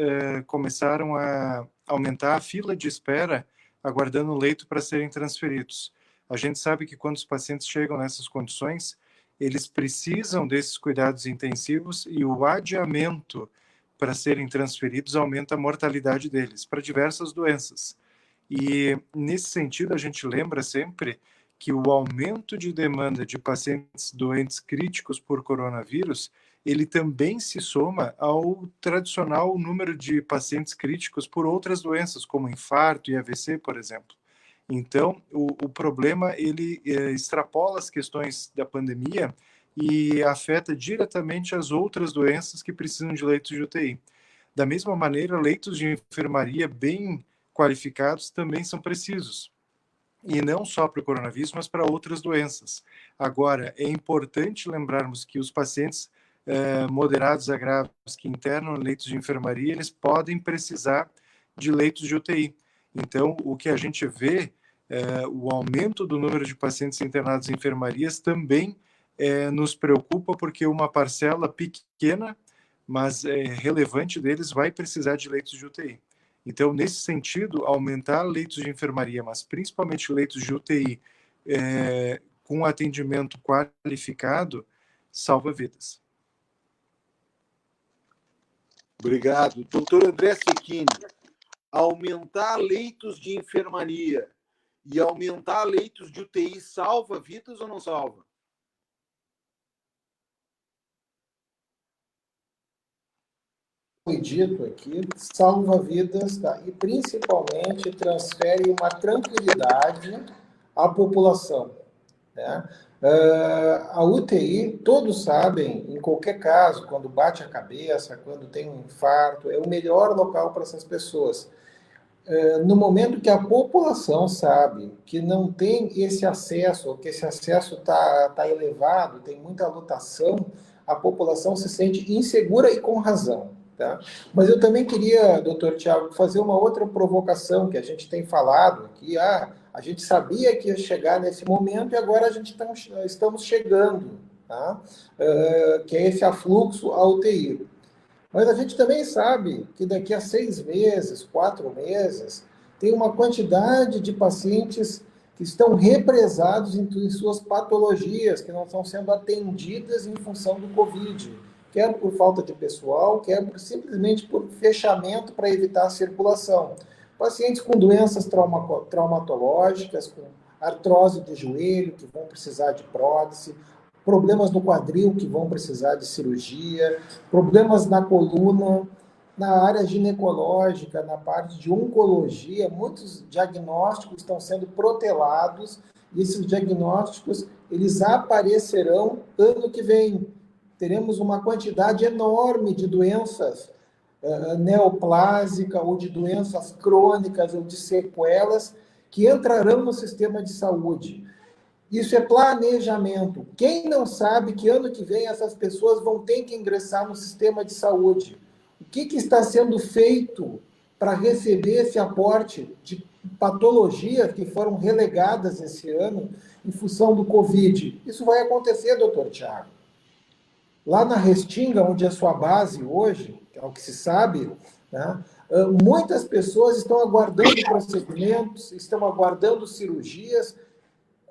começaram a aumentar a fila de espera aguardando o leito para serem transferidos. A gente sabe que quando os pacientes chegam nessas condições, eles precisam desses cuidados intensivos e o adiamento para serem transferidos aumenta a mortalidade deles para diversas doenças. E, nesse sentido, a gente lembra sempre que o aumento de demanda de pacientes doentes críticos por coronavírus, ele também se soma ao tradicional número de pacientes críticos por outras doenças, como infarto e AVC, por exemplo. Então, o problema, ele extrapola as questões da pandemia e afeta diretamente as outras doenças que precisam de leitos de UTI. Da mesma maneira, leitos de enfermaria bem qualificados também são precisos. E não só para o coronavírus, mas para outras doenças. Agora, é importante lembrarmos que os pacientes moderados a graves que internam leitos de enfermaria, eles podem precisar de leitos de UTI. Então, o que a gente vê, o aumento do número de pacientes internados em enfermarias também nos preocupa, porque uma parcela pequena, mas relevante deles, vai precisar de leitos de UTI. Então, nesse sentido, aumentar leitos de enfermaria, mas principalmente leitos de UTI, com atendimento qualificado, salva vidas. Obrigado. Doutor André Cecchini, aumentar leitos de enfermaria e aumentar leitos de UTI salva vidas ou não salva? Foi dito aqui, salva vidas, tá? E principalmente transfere uma tranquilidade à população, né? A UTI, todos sabem, em qualquer caso, quando bate a cabeça, quando tem um infarto, é o melhor local para essas pessoas. No momento que a população sabe que não tem esse acesso, ou que esse acesso tá elevado, tem muita lotação, a população se sente insegura e com razão. Tá? Mas eu também queria, doutor Tiago, fazer uma outra provocação que a gente tem falado, que a gente sabia que ia chegar nesse momento e agora a gente estamos chegando, tá? Que é esse afluxo à UTI. Mas a gente também sabe que daqui a 6 meses, 4 meses, tem uma quantidade de pacientes que estão represados em suas patologias, que não estão sendo atendidas em função do Covid, quer por falta de pessoal, quer simplesmente por fechamento para evitar a circulação. Pacientes com doenças traumatológicas, com artrose de joelho, que vão precisar de prótese, problemas no quadril, que vão precisar de cirurgia, problemas na coluna, na área ginecológica, na parte de oncologia, muitos diagnósticos estão sendo protelados, e esses diagnósticos, eles aparecerão ano que vem. Teremos uma quantidade enorme de doenças neoplásicas, ou de doenças crônicas, ou de sequelas, que entrarão no sistema de saúde. Isso é planejamento. Quem não sabe que ano que vem essas pessoas vão ter que ingressar no sistema de saúde? O que está sendo feito para receber esse aporte de patologias que foram relegadas esse ano em função do Covid? Isso vai acontecer, doutor Tiago. Lá na Restinga, onde é a sua base hoje, que é o que se sabe, né, muitas pessoas estão aguardando procedimentos, estão aguardando cirurgias,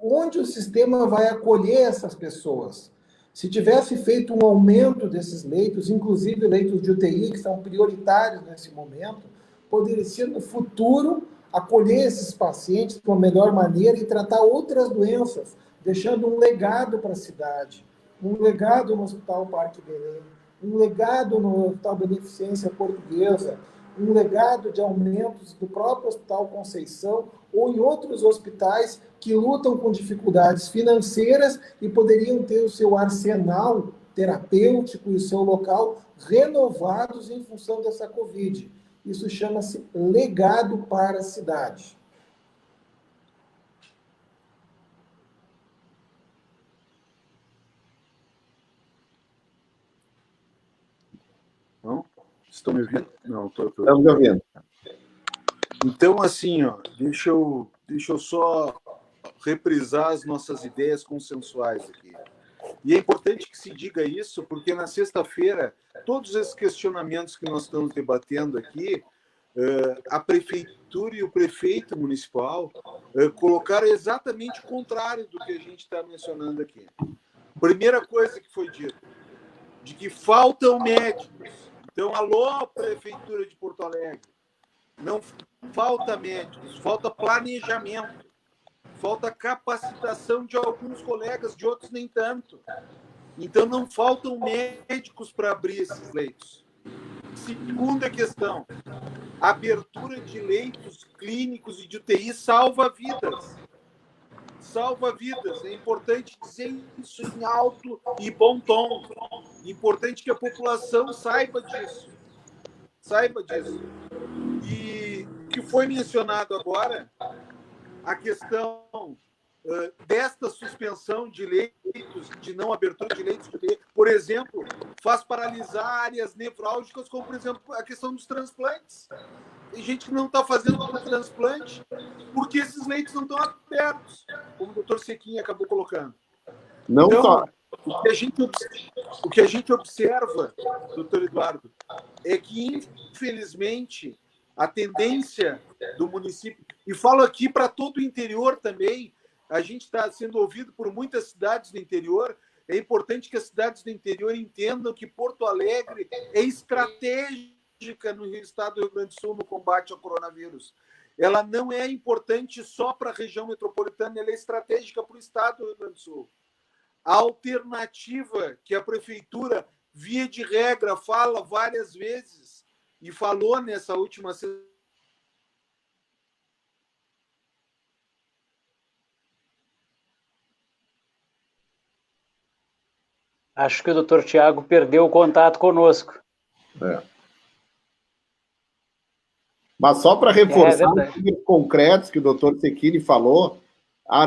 onde o sistema vai acolher essas pessoas. Se tivesse feito um aumento desses leitos, inclusive leitos de UTI, que são prioritários nesse momento, poderia ser no futuro acolher esses pacientes de uma melhor maneira e tratar outras doenças, deixando um legado para a cidade, um legado no Hospital Parque Belém, um legado no Hospital Beneficência Portuguesa, um legado de aumentos do próprio Hospital Conceição ou em outros hospitais que lutam com dificuldades financeiras e poderiam ter o seu arsenal terapêutico e o seu local renovados em função dessa Covid. Isso chama-se legado para a cidade. Não? Estão me ouvindo? Não, estou. Estamos ouvindo. Então, assim, ó, deixa eu só reprisar as nossas ideias consensuais aqui. E é importante que se diga isso, porque na sexta-feira, todos esses questionamentos que nós estamos debatendo aqui, a prefeitura e o prefeito municipal colocaram exatamente o contrário do que a gente está mencionando aqui. Primeira coisa que foi dita, de que faltam médicos. Então, alô, Prefeitura de Porto Alegre, não falta médicos, falta planejamento, falta capacitação de alguns colegas, de outros nem tanto. Então, não faltam médicos para abrir esses leitos. Segunda questão, a abertura de leitos clínicos e de UTI salva vidas. Salva vidas. É importante dizer isso em alto e bom tom. É importante que a população saiba disso. Saiba disso. E o que foi mencionado agora, a questão desta suspensão de leitos, de não abertura de leitos, por exemplo, faz paralisar áreas nevrálgicas, como, por exemplo, a questão dos transplantes. Tem gente que não está fazendo transplante porque esses leitos não estão abertos, como o doutor Sequinha acabou colocando. Não então, só. O que a gente observa, doutor Eduardo, é que, infelizmente, a tendência do município, e falo aqui para todo o interior também, a gente está sendo ouvido por muitas cidades do interior, é importante que as cidades do interior entendam que Porto Alegre é estratégica no estado do Rio Grande do Sul no combate ao coronavírus. Ela não é importante só para a região metropolitana, ela é estratégica para o estado do Rio Grande do Sul. A alternativa que a prefeitura, via de regra, fala várias vezes, e falou nessa última sessão, Acho que o doutor Tiago perdeu o contato conosco. Mas só para reforçar os números concretos que o doutor Sequini falou,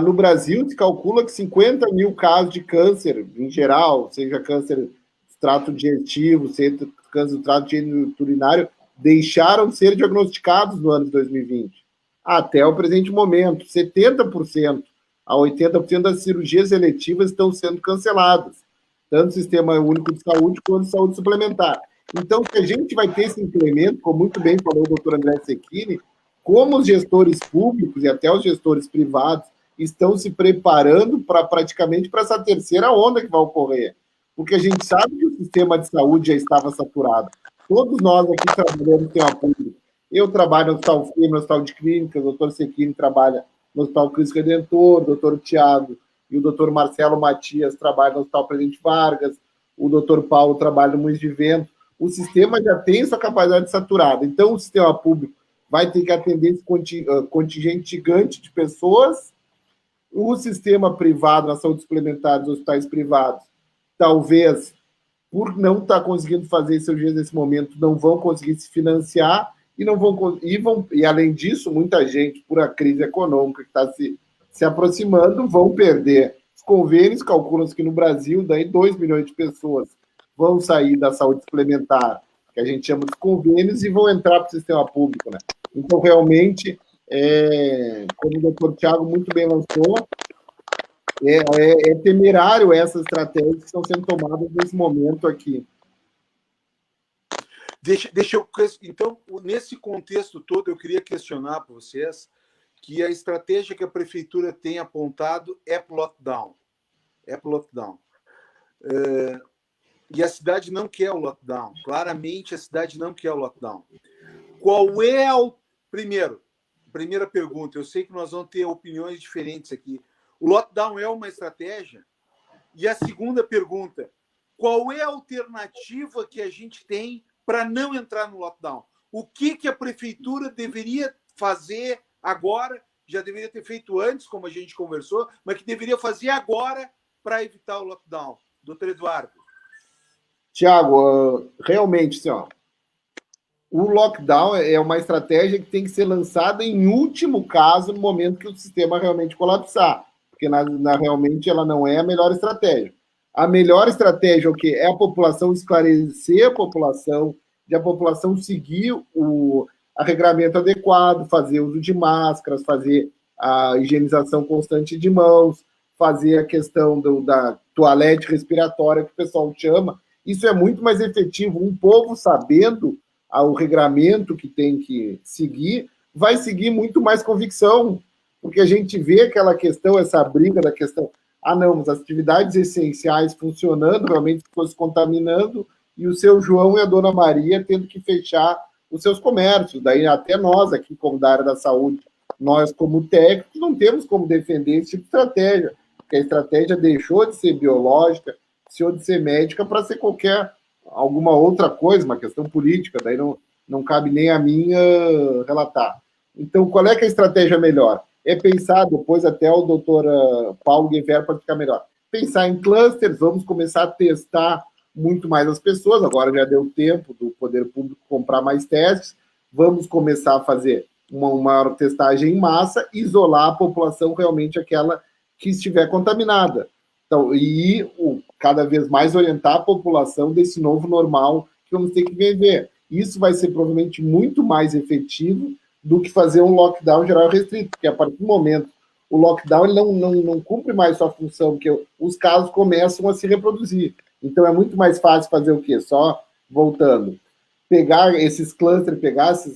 no Brasil se calcula que 50 mil casos de câncer, em geral, seja câncer do trato digestivo, seja câncer do trato urinário, deixaram de ser diagnosticados no ano de 2020. Até o presente momento, 70% a 80% das cirurgias eletivas estão sendo canceladas, tanto o Sistema Único de Saúde quanto a saúde suplementar. Então, se a gente vai ter esse incremento, como muito bem falou o doutor André Sequini, como os gestores públicos e até os gestores privados estão se preparando praticamente para essa terceira onda que vai ocorrer. Porque a gente sabe que o sistema de saúde já estava saturado. Todos nós aqui trabalhamos no sistema público. Eu trabalho no Hospital FEM, no Hospital de Clínicas, o doutor Sequini trabalha no Hospital Cristo Redentor, o doutor Tiago e o doutor Marcelo Matias trabalham no Hospital Presidente Vargas, o doutor Paulo trabalha no Moinhos de Vento. O sistema já tem essa capacidade saturada. Então, o sistema público vai ter que atender esse contingente gigante de pessoas. O sistema privado, na saúde suplementar, os hospitais privados, talvez, por não estar conseguindo fazer cirurgias nesse momento, não vão conseguir se financiar e além disso, muita gente, por a crise econômica que está se aproximando, vão perder os convênios. Calculam-se que no Brasil, daí 2 milhões de pessoas vão sair da saúde suplementar, que a gente chama de convênios, e vão entrar para o sistema público, né? Então, realmente, como o doutor Tiago muito bem lançou, é temerário essas estratégias que estão sendo tomadas nesse momento aqui. Então, nesse contexto todo, eu queria questionar para vocês que a estratégia que a prefeitura tem apontado é para o lockdown. É para o lockdown. E a cidade não quer o lockdown. Claramente, a cidade não quer o lockdown. Qual é primeira pergunta, eu sei que nós vamos ter opiniões diferentes aqui. O lockdown é uma estratégia? E a segunda pergunta, qual é a alternativa que a gente tem para não entrar no lockdown? O que a prefeitura deveria fazer agora, já deveria ter feito antes, como a gente conversou, mas que deveria fazer agora para evitar o lockdown? Doutor Eduardo. Tiago, realmente, senhor, o lockdown é uma estratégia que tem que ser lançada em último caso, no momento que o sistema realmente colapsar, porque realmente ela não é a melhor estratégia. A melhor estratégia é o quê? É a população esclarecer a população, de a população seguir o regramento adequado, fazer uso de máscaras, fazer a higienização constante de mãos, fazer a questão da toalete respiratória, que o pessoal chama. Isso é muito mais efetivo. Um povo sabendo o regramento que tem que seguir, vai seguir muito mais convicção, porque a gente vê aquela questão, essa briga da questão, não, mas as atividades essenciais funcionando, realmente ficou se contaminando, e o seu João e a dona Maria tendo que fechar os seus comércios. Daí até nós aqui, como da área da saúde, nós como técnicos, não temos como defender esse tipo de estratégia, porque a estratégia deixou de ser biológica, deixou de ser médica para ser alguma outra coisa, uma questão política, daí não cabe nem a mim relatar. Então, qual é que é a estratégia melhor? É pensar, depois até o doutor Paulo Guevara para ficar melhor, pensar em clusters, vamos começar a testar muito mais as pessoas, agora já deu tempo do poder público comprar mais testes, vamos começar a fazer uma maior testagem em massa, isolar a população realmente aquela que estiver contaminada. Então, cada vez mais orientar a população desse novo normal que vamos ter que viver. Isso vai ser provavelmente muito mais efetivo do que fazer um lockdown geral restrito, porque a partir do momento o lockdown ele não cumpre mais sua função, porque os casos começam a se reproduzir. Então é muito mais fácil fazer o quê? Só voltando. Pegar esses clusters, pegar essas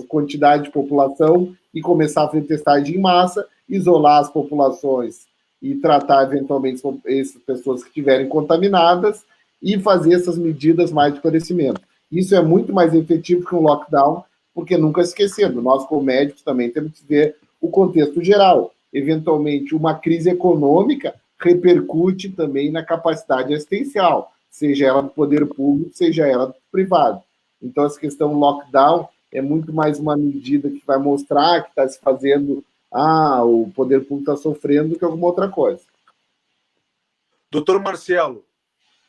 quantidades de população e começar a fazer testagem em massa, isolar as populações e tratar eventualmente essas pessoas que estiverem contaminadas e fazer essas medidas mais de esclarecimento. Isso é muito mais efetivo que um lockdown, porque nunca esquecendo, nós como médicos também temos que ver o contexto geral. Eventualmente, uma crise econômica repercute também na capacidade assistencial, seja ela do poder público, seja ela do privado. Então, essa questão lockdown é muito mais uma medida que vai mostrar que está se fazendo, o poder público está sofrendo, do que alguma outra coisa. Doutor Marcelo,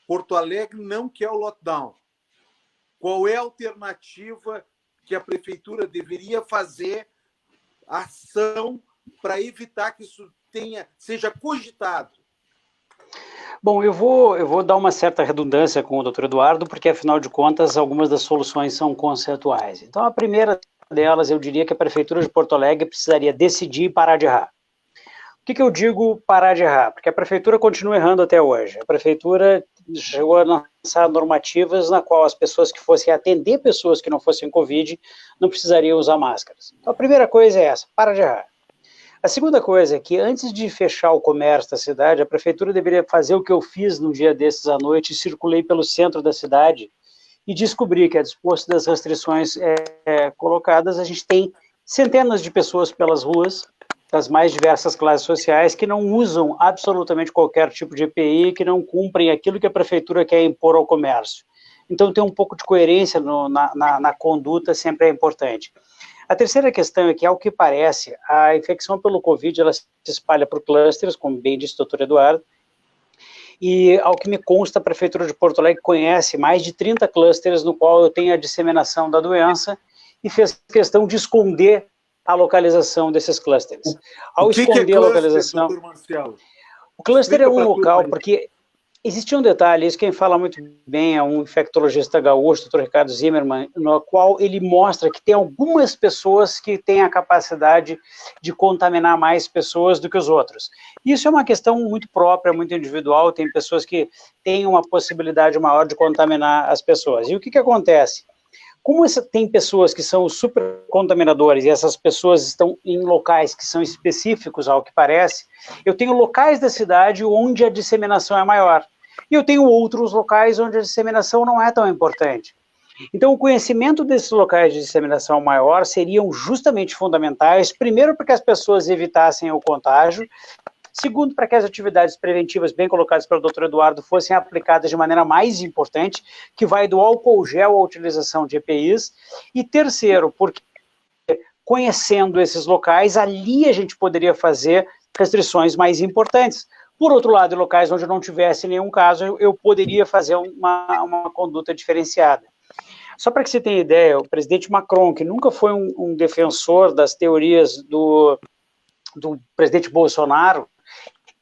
Porto Alegre não quer o lockdown. Qual é a alternativa que a prefeitura deveria fazer ação para evitar que isso seja cogitado? Bom, eu vou dar uma certa redundância com o doutor Eduardo, porque, afinal de contas, algumas das soluções são conceituais. Então, a primeira delas, eu diria que a Prefeitura de Porto Alegre precisaria decidir e parar de errar. O que eu digo parar de errar? Porque a Prefeitura continua errando até hoje. A Prefeitura chegou a lançar normativas na qual as pessoas que fossem atender pessoas que não fossem Covid não precisariam usar máscaras. Então, a primeira coisa é essa, para de errar. A segunda coisa é que, antes de fechar o comércio da cidade, a prefeitura deveria fazer o que eu fiz num dia desses à noite, circulei pelo centro da cidade e descobri que, a disposto das restrições colocadas, a gente tem centenas de pessoas pelas ruas, das mais diversas classes sociais, que não usam absolutamente qualquer tipo de EPI, que não cumprem aquilo que a prefeitura quer impor ao comércio. Então, ter um pouco de coerência na conduta sempre é importante. A terceira questão é que, ao que parece, a infecção pelo Covid ela se espalha por clusters, como bem disse o doutor Eduardo, e, ao que me consta, a Prefeitura de Porto Alegre conhece mais de 30 clusters no qual eu tenho a disseminação da doença e fez questão de esconder a localização desses clusters. Ao esconder a localização... Doutor Marcelo? O cluster é um local, porque... Existe um detalhe, isso quem fala muito bem é um infectologista gaúcho, o Dr. Ricardo Zimmermann, no qual ele mostra que tem algumas pessoas que têm a capacidade de contaminar mais pessoas do que os outros. Isso é uma questão muito própria, muito individual, tem pessoas que têm uma possibilidade maior de contaminar as pessoas. E o que acontece? Como tem pessoas que são super contaminadores e essas pessoas estão em locais que são específicos, ao que parece, eu tenho locais da cidade onde a disseminação é maior. E eu tenho outros locais onde a disseminação não é tão importante. Então, o conhecimento desses locais de disseminação maior seriam justamente fundamentais, primeiro, para que as pessoas evitassem o contágio, segundo, para que as atividades preventivas bem colocadas pelo Dr. Eduardo fossem aplicadas de maneira mais importante, que vai do álcool gel à utilização de EPIs, e terceiro, porque conhecendo esses locais, ali a gente poderia fazer restrições mais importantes. Por outro lado, em locais onde não tivesse nenhum caso, eu poderia fazer uma conduta diferenciada. Só para que você tenha ideia, o presidente Macron, que nunca foi um defensor das teorias do presidente Bolsonaro,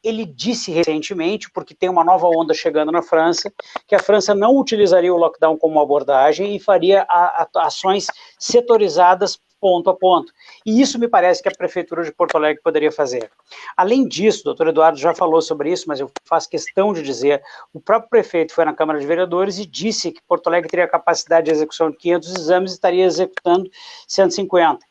ele disse recentemente, porque tem uma nova onda chegando na França, que a França não utilizaria o lockdown como abordagem e faria ações setorizadas ponto a ponto. E isso me parece que a Prefeitura de Porto Alegre poderia fazer. Além disso, o doutor Eduardo já falou sobre isso, mas eu faço questão de dizer, o próprio prefeito foi na Câmara de Vereadores e disse que Porto Alegre teria capacidade de execução de 500 exames e estaria executando 150.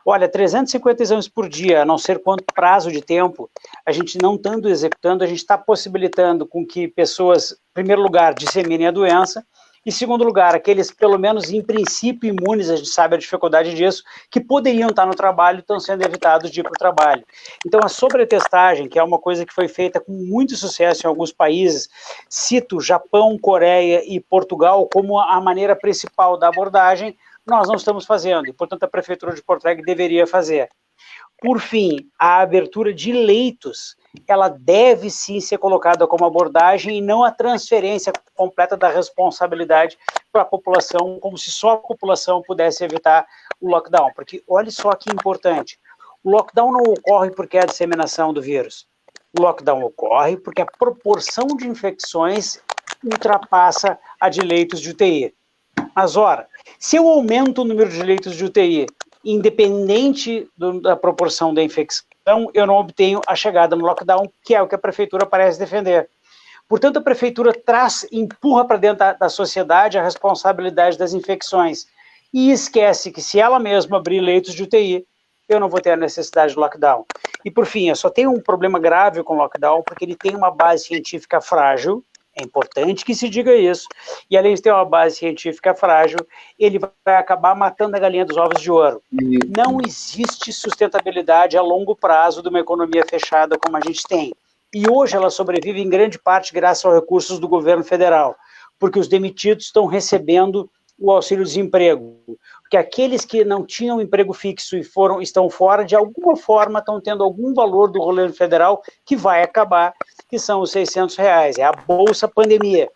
Olha, 350 exames por dia, a não ser quanto prazo de tempo, a gente não estando executando, a gente está possibilitando com que pessoas, em primeiro lugar, disseminem a doença, e, em segundo lugar, aqueles, pelo menos em princípio, imunes, a gente sabe a dificuldade disso, que poderiam estar no trabalho, estão sendo evitados de ir para o trabalho. Então, a sobretestagem, que é uma coisa que foi feita com muito sucesso em alguns países, cito Japão, Coreia e Portugal como a maneira principal da abordagem, nós não estamos fazendo, e, portanto, a Prefeitura de Porto Alegre deveria fazer. Por fim, a abertura de leitos, ela deve sim ser colocada como abordagem e não a transferência completa da responsabilidade para a população, como se só a população pudesse evitar o lockdown. Porque olha só que importante, o lockdown não ocorre porque é a disseminação do vírus. O lockdown ocorre porque a proporção de infecções ultrapassa a de leitos de UTI. Mas, ora, se eu aumento o número de leitos de UTI, independente da proporção da infecção, eu não obtenho a chegada no lockdown, que é o que a Prefeitura parece defender. Portanto, a Prefeitura empurra para dentro da sociedade a responsabilidade das infecções e esquece que se ela mesma abrir leitos de UTI, eu não vou ter a necessidade de lockdown. E, por fim, eu só tenho um problema grave com o lockdown, porque ele tem uma base científica frágil. É importante que se diga isso. E além de ter uma base científica frágil, ele vai acabar matando a galinha dos ovos de ouro. Não existe sustentabilidade a longo prazo de uma economia fechada como a gente tem. E hoje ela sobrevive em grande parte graças aos recursos do governo federal, porque os demitidos estão recebendo o auxílio-desemprego. Porque aqueles que não tinham emprego fixo e estão fora, de alguma forma estão tendo algum valor do governo federal que vai acabar, que são os R$600, é a Bolsa Pandemia.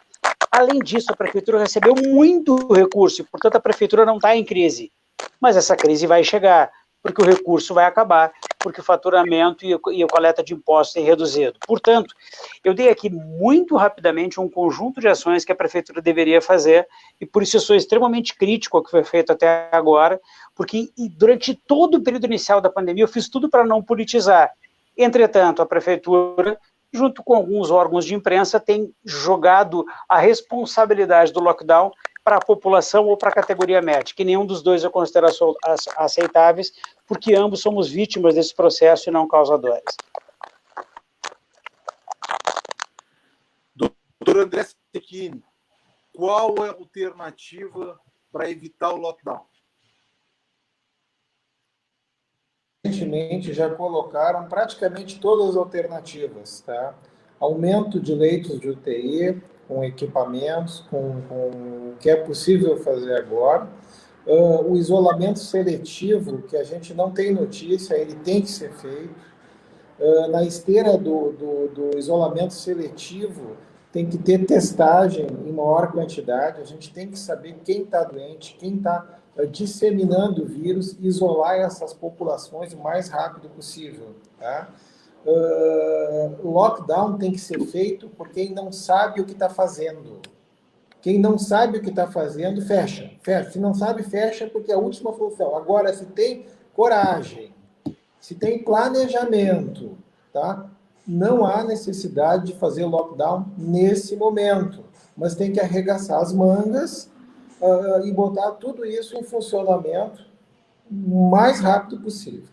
Além disso, a Prefeitura recebeu muito recurso, e, portanto, a Prefeitura não está em crise. Mas essa crise vai chegar, porque o recurso vai acabar, porque o faturamento e a coleta de impostos é reduzido. Portanto, eu dei aqui muito rapidamente um conjunto de ações que a Prefeitura deveria fazer, e por isso eu sou extremamente crítico ao que foi feito até agora, porque durante todo o período inicial da pandemia eu fiz tudo para não politizar. Entretanto, a Prefeitura, junto com alguns órgãos de imprensa, tem jogado a responsabilidade do lockdown para a população ou para a categoria média, que nenhum dos dois eu considero aceitáveis, porque ambos somos vítimas desse processo e não causadores. Doutor André Cecchini, qual é a alternativa para evitar o lockdown? Recentemente já colocaram praticamente todas as alternativas, tá? Aumento de leitos de UTI, com equipamentos, com o que é possível fazer agora. O isolamento seletivo, que a gente não tem notícia, ele tem que ser feito. Na esteira do isolamento seletivo, tem que ter testagem em maior quantidade, a gente tem que saber quem está doente, quem está disseminando o vírus, isolar essas populações o mais rápido possível, tá? O lockdown tem que ser feito por quem não sabe o que está fazendo. Quem não sabe o que está fazendo, fecha. Se não sabe, fecha, porque é a última função. Agora, se tem coragem, se tem planejamento, tá? Não há necessidade de fazer lockdown nesse momento, mas tem que arregaçar as mangas e botar tudo isso em funcionamento o mais rápido possível.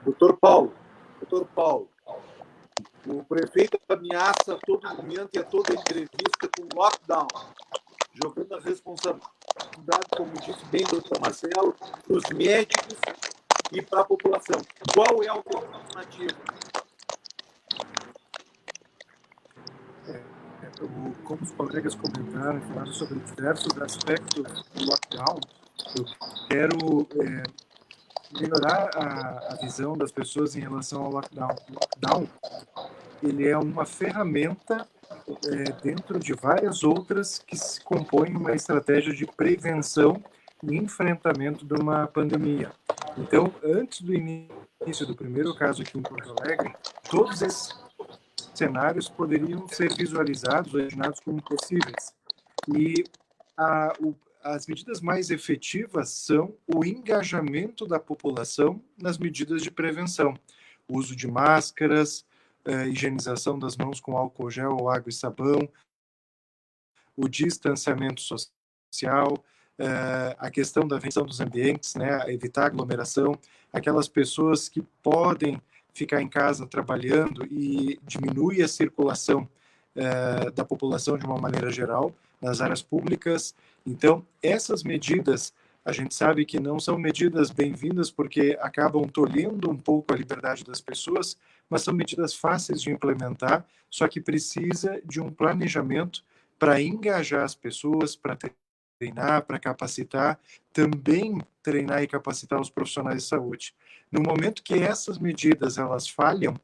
Doutor Paulo, o prefeito ameaça a todo momento e a toda entrevista com lockdown, jogando a responsabilidade, como disse bem o doutor Marcelo, para os médicos e para a população. Qual é a alternativa? Como os colegas comentaram, falaram sobre diversos aspectos do lockdown, eu quero melhorar a visão das pessoas em relação ao lockdown. O lockdown, ele é uma ferramenta dentro de várias outras que se compõem uma estratégia de prevenção e enfrentamento de uma pandemia. Então, antes do início do primeiro caso aqui em Porto Alegre, todos esses cenários poderiam ser visualizados ou imaginados como possíveis. E as medidas mais efetivas são o engajamento da população nas medidas de prevenção. O uso de máscaras, higienização das mãos com álcool gel ou água e sabão, o distanciamento social, a questão da venção dos ambientes, né, evitar aglomeração, aquelas pessoas que podem ficar em casa trabalhando e diminui a circulação da população de uma maneira geral nas áreas públicas. Então, essas medidas, a gente sabe que não são medidas bem-vindas porque acabam tolhendo um pouco a liberdade das pessoas, mas são medidas fáceis de implementar, só que precisa de um planejamento para engajar as pessoas, para treinar, para capacitar, também treinar e capacitar os profissionais de saúde. No momento que essas medidas elas falham,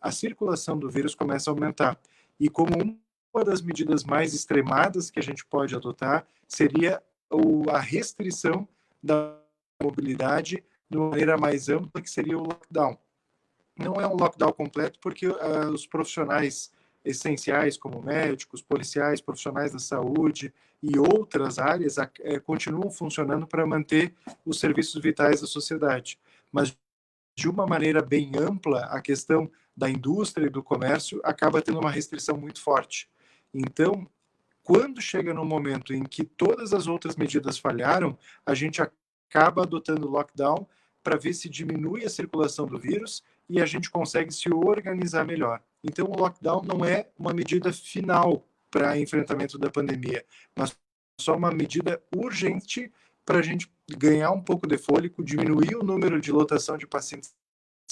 a circulação do vírus começa a aumentar. E como uma das medidas mais extremadas que a gente pode adotar seria a restrição da mobilidade de uma maneira mais ampla, que seria o lockdown. Não é um lockdown completo, porque os profissionais essenciais, como médicos, policiais, profissionais da saúde e outras áreas, continuam funcionando para manter os serviços vitais da sociedade. Mas, de uma maneira bem ampla, a questão da indústria e do comércio acaba tendo uma restrição muito forte. Então, quando chega no momento em que todas as outras medidas falharam, a gente acaba adotando o lockdown para ver se diminui a circulação do vírus e a gente consegue se organizar melhor. Então, o lockdown não é uma medida final para enfrentamento da pandemia, mas só uma medida urgente para a gente ganhar um pouco de fôlego, diminuir o número de lotação de pacientes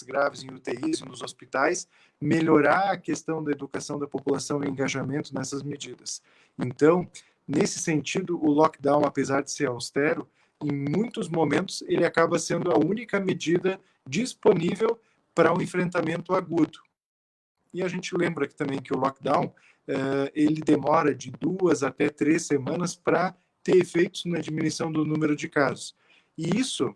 graves em UTIs e nos hospitais, melhorar a questão da educação da população e engajamento nessas medidas. Então, nesse sentido, o lockdown, apesar de ser austero, em muitos momentos ele acaba sendo a única medida disponível para um enfrentamento agudo. E a gente lembra também que o lockdown ele demora de 2 até 3 semanas para ter efeitos na diminuição do número de casos. E isso,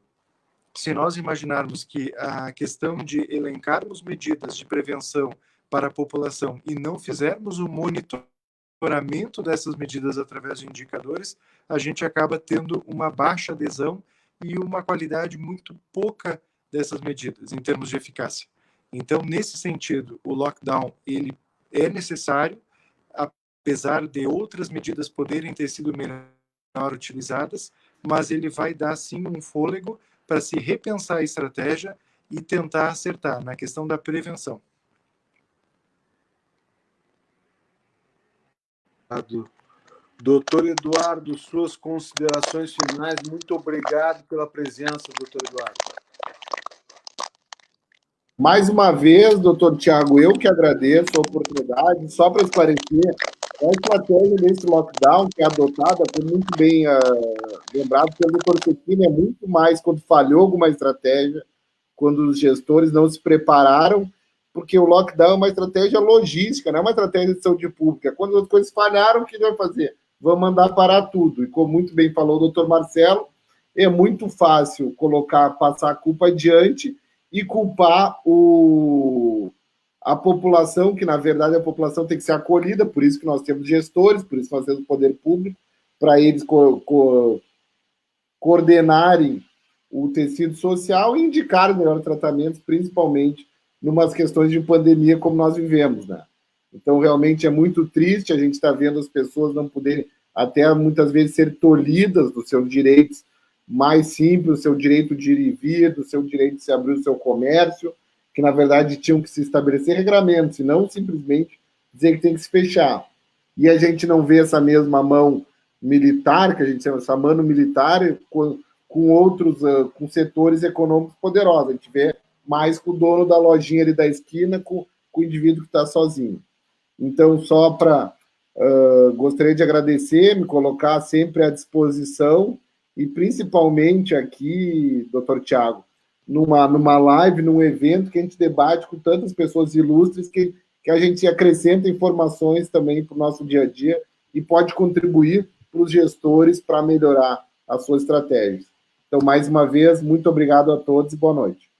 se nós imaginarmos que a questão de elencarmos medidas de prevenção para a população e não fizermos o monitoramento dessas medidas através de indicadores, a gente acaba tendo uma baixa adesão e uma qualidade muito pouca dessas medidas em termos de eficácia. Então, nesse sentido, o lockdown ele é necessário, apesar de outras medidas poderem ter sido melhor utilizadas, mas ele vai dar sim um fôlego para se repensar a estratégia e tentar acertar na questão da prevenção. Doutor Eduardo, suas considerações finais. Muito obrigado pela presença, doutor Eduardo. Mais uma vez, doutor Tiago, eu que agradeço a oportunidade. Só para esclarecer, a estratégia desse lockdown que é adotada, foi muito bem lembrado pelo doutor Cecchini, é muito mais quando falhou alguma estratégia, quando os gestores não se prepararam, porque o lockdown é uma estratégia logística, não é uma estratégia de saúde pública. Quando as coisas falharam, o que vai fazer? Vamos mandar parar tudo. E como muito bem falou o doutor Marcelo, é muito fácil passar a culpa adiante e culpar a população, que na verdade a população tem que ser acolhida, por isso que nós temos gestores, por isso que nós temos o poder público, para eles coordenarem o tecido social e indicarem melhores tratamentos, principalmente em umas questões de pandemia como nós vivemos, né? Então, realmente é muito triste a gente estar vendo as pessoas não poderem, até muitas vezes, ser tolhidas dos seus direitos mais simples, do seu direito de ir e vir, do seu direito de se abrir o seu comércio, que, na verdade, tinham que se estabelecer regramentos, e não simplesmente dizer que tem que se fechar. E a gente não vê essa mesma mão militar, que a gente chama essa mano militar, com outros, com setores econômicos poderosos. A gente vê mais com o dono da lojinha ali da esquina, com o indivíduo que está sozinho. Então, só para... gostaria de agradecer, me colocar sempre à disposição, e principalmente aqui, doutor Tiago, numa live, num evento que a gente debate com tantas pessoas ilustres que a gente acrescenta informações também para o nosso dia a dia e pode contribuir para os gestores para melhorar as suas estratégias. Então, mais uma vez, muito obrigado a todos e boa noite.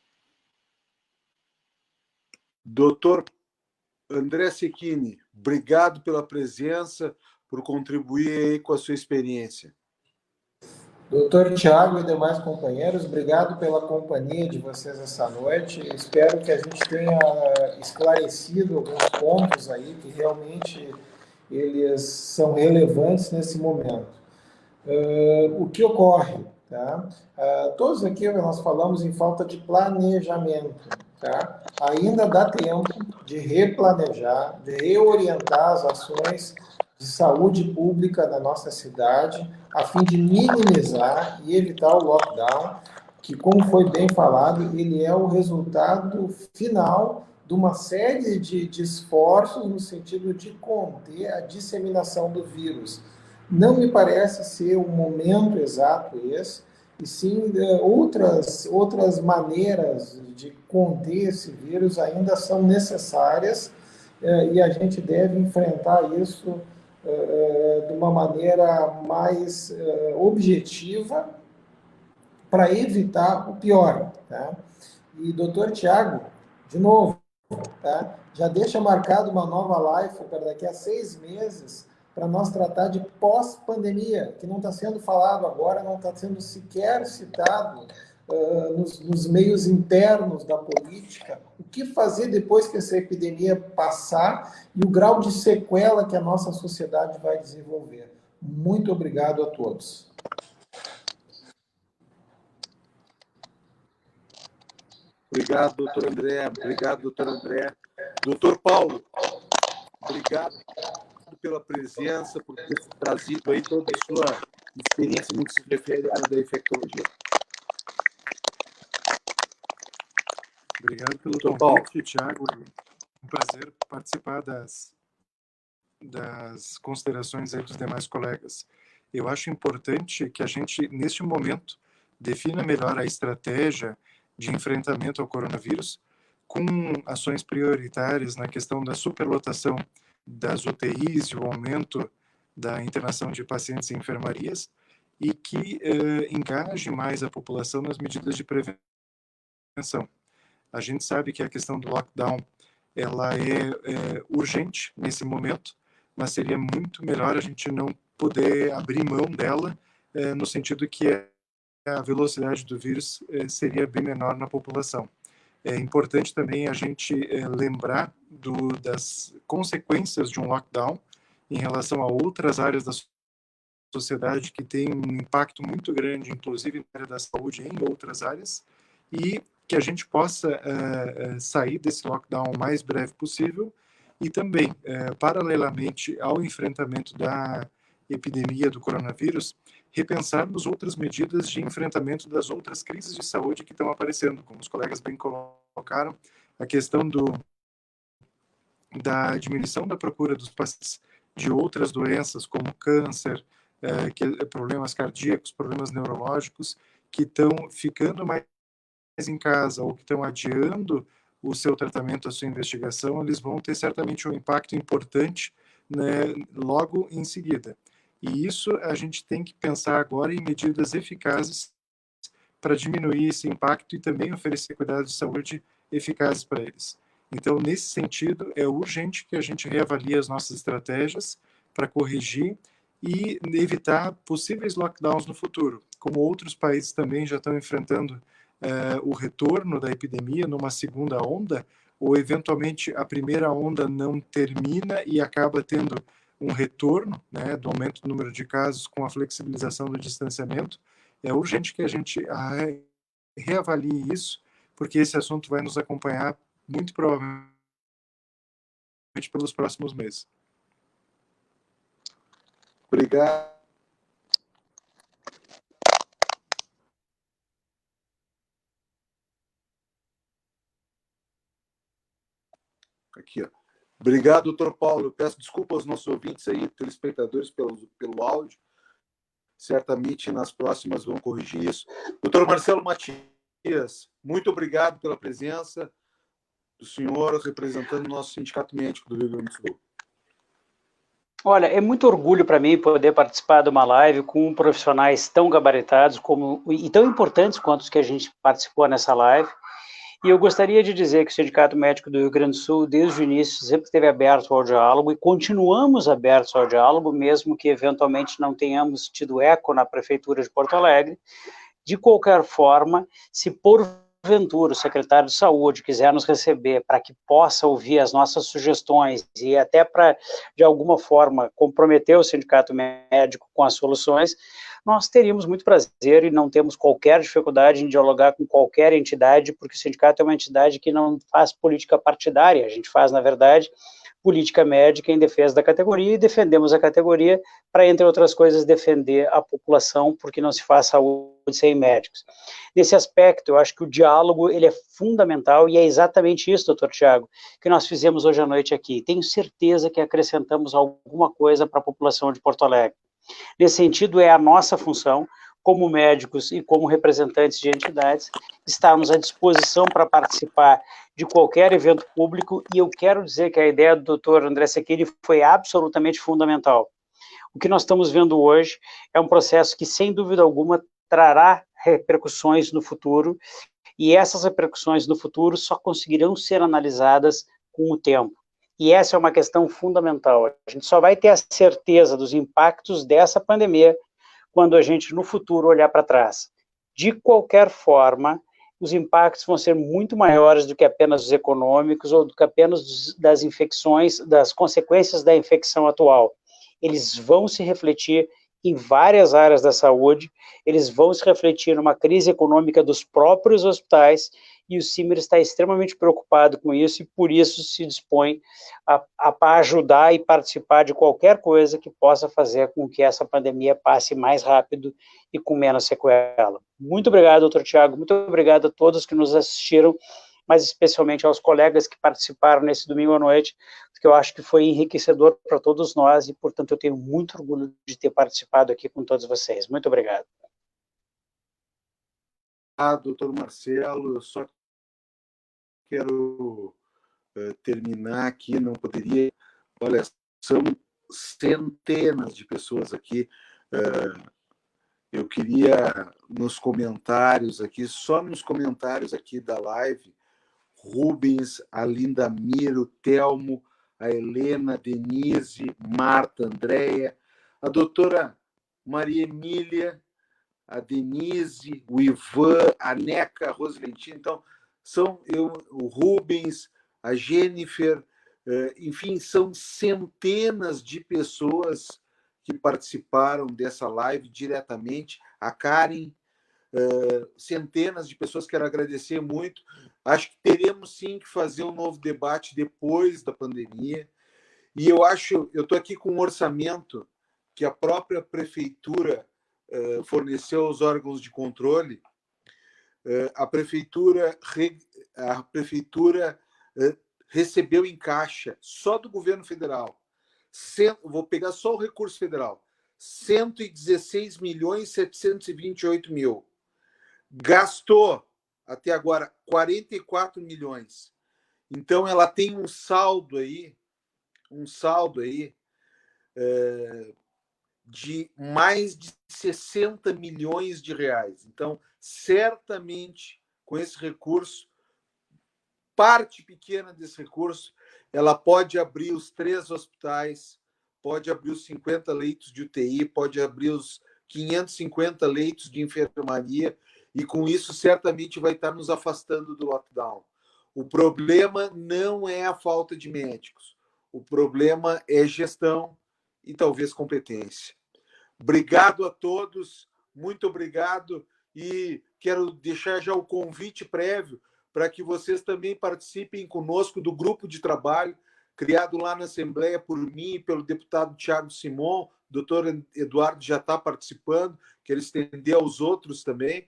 Doutor André Cecchini, obrigado pela presença, por contribuir aí com a sua experiência. Doutor Tiago e demais companheiros, obrigado pela companhia de vocês essa noite. Espero que a gente tenha esclarecido alguns pontos aí que realmente eles são relevantes nesse momento. O que ocorre? Tá? Todos aqui nós falamos em falta de planejamento. Tá? Ainda dá tempo de replanejar, de reorientar as ações de saúde pública da nossa cidade, a fim de minimizar e evitar o lockdown, que, como foi bem falado, ele é o resultado final de uma série de esforços no sentido de conter a disseminação do vírus. Não me parece ser o momento exato esse, e sim outras maneiras de conter esse vírus ainda são necessárias, e a gente deve enfrentar isso de uma maneira mais objetiva para evitar o pior. Tá? E, doutor Tiago, de novo, tá? Já deixa marcado uma nova live para daqui a 6 meses, para nós tratar de pós-pandemia, que não está sendo falado agora, não está sendo sequer citado nos meios internos da política. O que fazer depois que essa epidemia passar e o grau de sequela que a nossa sociedade vai desenvolver. Muito obrigado a todos. Obrigado, doutor André. Obrigado, doutor André. Doutor Paulo, obrigado pela presença, por ter trazido aí toda a sua experiência no que se refere à área da infectologia. Obrigado pelo convite, Tiago. Um prazer participar das considerações aí dos demais colegas. Eu acho importante que a gente, neste momento, defina melhor a estratégia de enfrentamento ao coronavírus, com ações prioritárias na questão da superlotação das UTIs e o aumento da internação de pacientes em enfermarias, e que engaje mais a população nas medidas de prevenção. A gente sabe que a questão do lockdown ela é urgente nesse momento, mas seria muito melhor a gente não poder abrir mão dela, no sentido que a velocidade do vírus seria bem menor na população. É importante também a gente lembrar das consequências de um lockdown em relação a outras áreas da sociedade que tem um impacto muito grande, inclusive na área da saúde e em outras áreas, e que a gente possa sair desse lockdown o mais breve possível e também, paralelamente ao enfrentamento da epidemia do coronavírus, repensarmos outras medidas de enfrentamento das outras crises de saúde que estão aparecendo, como os colegas bem colocaram, a questão da diminuição da procura dos pacientes de outras doenças, como câncer, problemas cardíacos, problemas neurológicos, que estão ficando mais em casa ou que estão adiando o seu tratamento, a sua investigação, eles vão ter certamente um impacto importante, né, logo em seguida. E isso a gente tem que pensar agora em medidas eficazes para diminuir esse impacto e também oferecer cuidados de saúde eficazes para eles. Então, nesse sentido, é urgente que a gente reavalie as nossas estratégias para corrigir e evitar possíveis lockdowns no futuro, como outros países também já estão enfrentando o retorno da epidemia numa segunda onda, ou eventualmente a primeira onda não termina e acaba tendo um retorno, né, do aumento do número de casos com a flexibilização do distanciamento. É urgente que a gente reavalie isso, porque esse assunto vai nos acompanhar muito provavelmente pelos próximos meses. Obrigado. Aqui, ó. Obrigado, doutor Paulo. Eu peço desculpa aos nossos ouvintes aí, telespectadores, pelo áudio. Certamente nas próximas vão corrigir isso. Doutor Marcelo Matias, muito obrigado pela presença do senhor representando o nosso sindicato médico do Rio Grande do Sul. Olha, é muito orgulho para mim poder participar de uma live com profissionais tão gabaritados e tão importantes quanto os que a gente participou nessa live. E eu gostaria de dizer que o Sindicato Médico do Rio Grande do Sul, desde o início, sempre esteve aberto ao diálogo e continuamos abertos ao diálogo, mesmo que eventualmente não tenhamos tido eco na Prefeitura de Porto Alegre. De qualquer forma, se porventura o secretário de Saúde quiser nos receber para que possa ouvir as nossas sugestões e até para, de alguma forma, comprometer o Sindicato Médico com as soluções, nós teríamos muito prazer e não temos qualquer dificuldade em dialogar com qualquer entidade, porque o sindicato é uma entidade que não faz política partidária, a gente faz, na verdade, política médica em defesa da categoria e defendemos a categoria para, entre outras coisas, defender a população, porque não se faz saúde sem médicos. Nesse aspecto, eu acho que o diálogo ele é fundamental e é exatamente isso, doutor Tiago, que nós fizemos hoje à noite aqui. Tenho certeza que acrescentamos alguma coisa para a população de Porto Alegre. Nesse sentido, é a nossa função, como médicos e como representantes de entidades, estarmos à disposição para participar de qualquer evento público, e eu quero dizer que a ideia do Dr. André Secchini foi absolutamente fundamental. O que nós estamos vendo hoje é um processo que, sem dúvida alguma, trará repercussões no futuro, e essas repercussões no futuro só conseguirão ser analisadas com o tempo. E essa é uma questão fundamental. A gente só vai ter a certeza dos impactos dessa pandemia quando a gente, no futuro, olhar para trás. De qualquer forma, os impactos vão ser muito maiores do que apenas os econômicos ou do que apenas das infecções, das consequências da infecção atual. Eles vão se refletir em várias áreas da saúde, eles vão se refletir numa crise econômica dos próprios hospitais, e o CIMER está extremamente preocupado com isso e por isso se dispõe a ajudar e participar de qualquer coisa que possa fazer com que essa pandemia passe mais rápido e com menos sequela. Muito obrigado, doutor Tiago, muito obrigado a todos que nos assistiram, mas especialmente aos colegas que participaram nesse domingo à noite, que eu acho que foi enriquecedor para todos nós e, portanto, eu tenho muito orgulho de ter participado aqui com todos vocês. Muito obrigado. Doutor Marcelo, eu só quero terminar aqui, não poderia. Olha, são centenas de pessoas aqui. Eu queria, nos comentários aqui, só nos comentários aqui da live, Rubens, a Linda Miro, Telmo, a Helena, Denise, Marta, Andréia, a doutora Maria Emília, a Denise, o Ivan, a Neca, a Roselentina. Então, o Rubens, a Jennifer, enfim, são centenas de pessoas que participaram dessa live diretamente, a Karen, centenas de pessoas, quero agradecer muito. Acho que teremos sim que fazer um novo debate depois da pandemia, e eu estou aqui com um orçamento que a própria prefeitura forneceu aos órgãos de controle. A prefeitura recebeu em caixa, só do governo federal, vou pegar só o recurso federal, 116.728.000. Gastou, até agora, 44 milhões. Então, ela tem um saldo aí de mais de 60 milhões de reais. Então, certamente, com esse recurso, parte pequena desse recurso, ela pode abrir os 3 hospitais, pode abrir os 50 leitos de UTI, pode abrir os 550 leitos de enfermaria, e com isso certamente vai estar nos afastando do lockdown. O problema não é a falta de médicos, o problema é gestão e talvez competência. Obrigado a todos, muito obrigado, e quero deixar já o convite prévio para que vocês também participem conosco do grupo de trabalho criado lá na Assembleia por mim e pelo deputado Tiago Simon. O doutor Eduardo já está participando, quero estender aos outros também,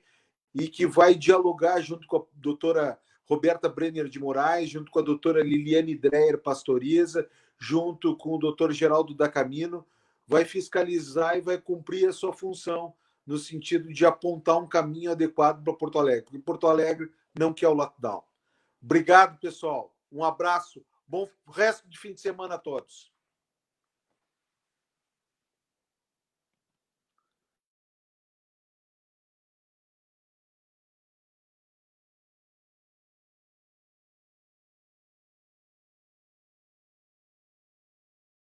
e que vai dialogar junto com a doutora Roberta Brenner de Moraes, junto com a doutora Liliane Dreyer Pastoriza, junto com o doutor Geraldo da Camino, vai fiscalizar e vai cumprir a sua função no sentido de apontar um caminho adequado para Porto Alegre, porque Porto Alegre não quer o lockdown. Obrigado, pessoal. Um abraço. Bom resto de fim de semana a todos.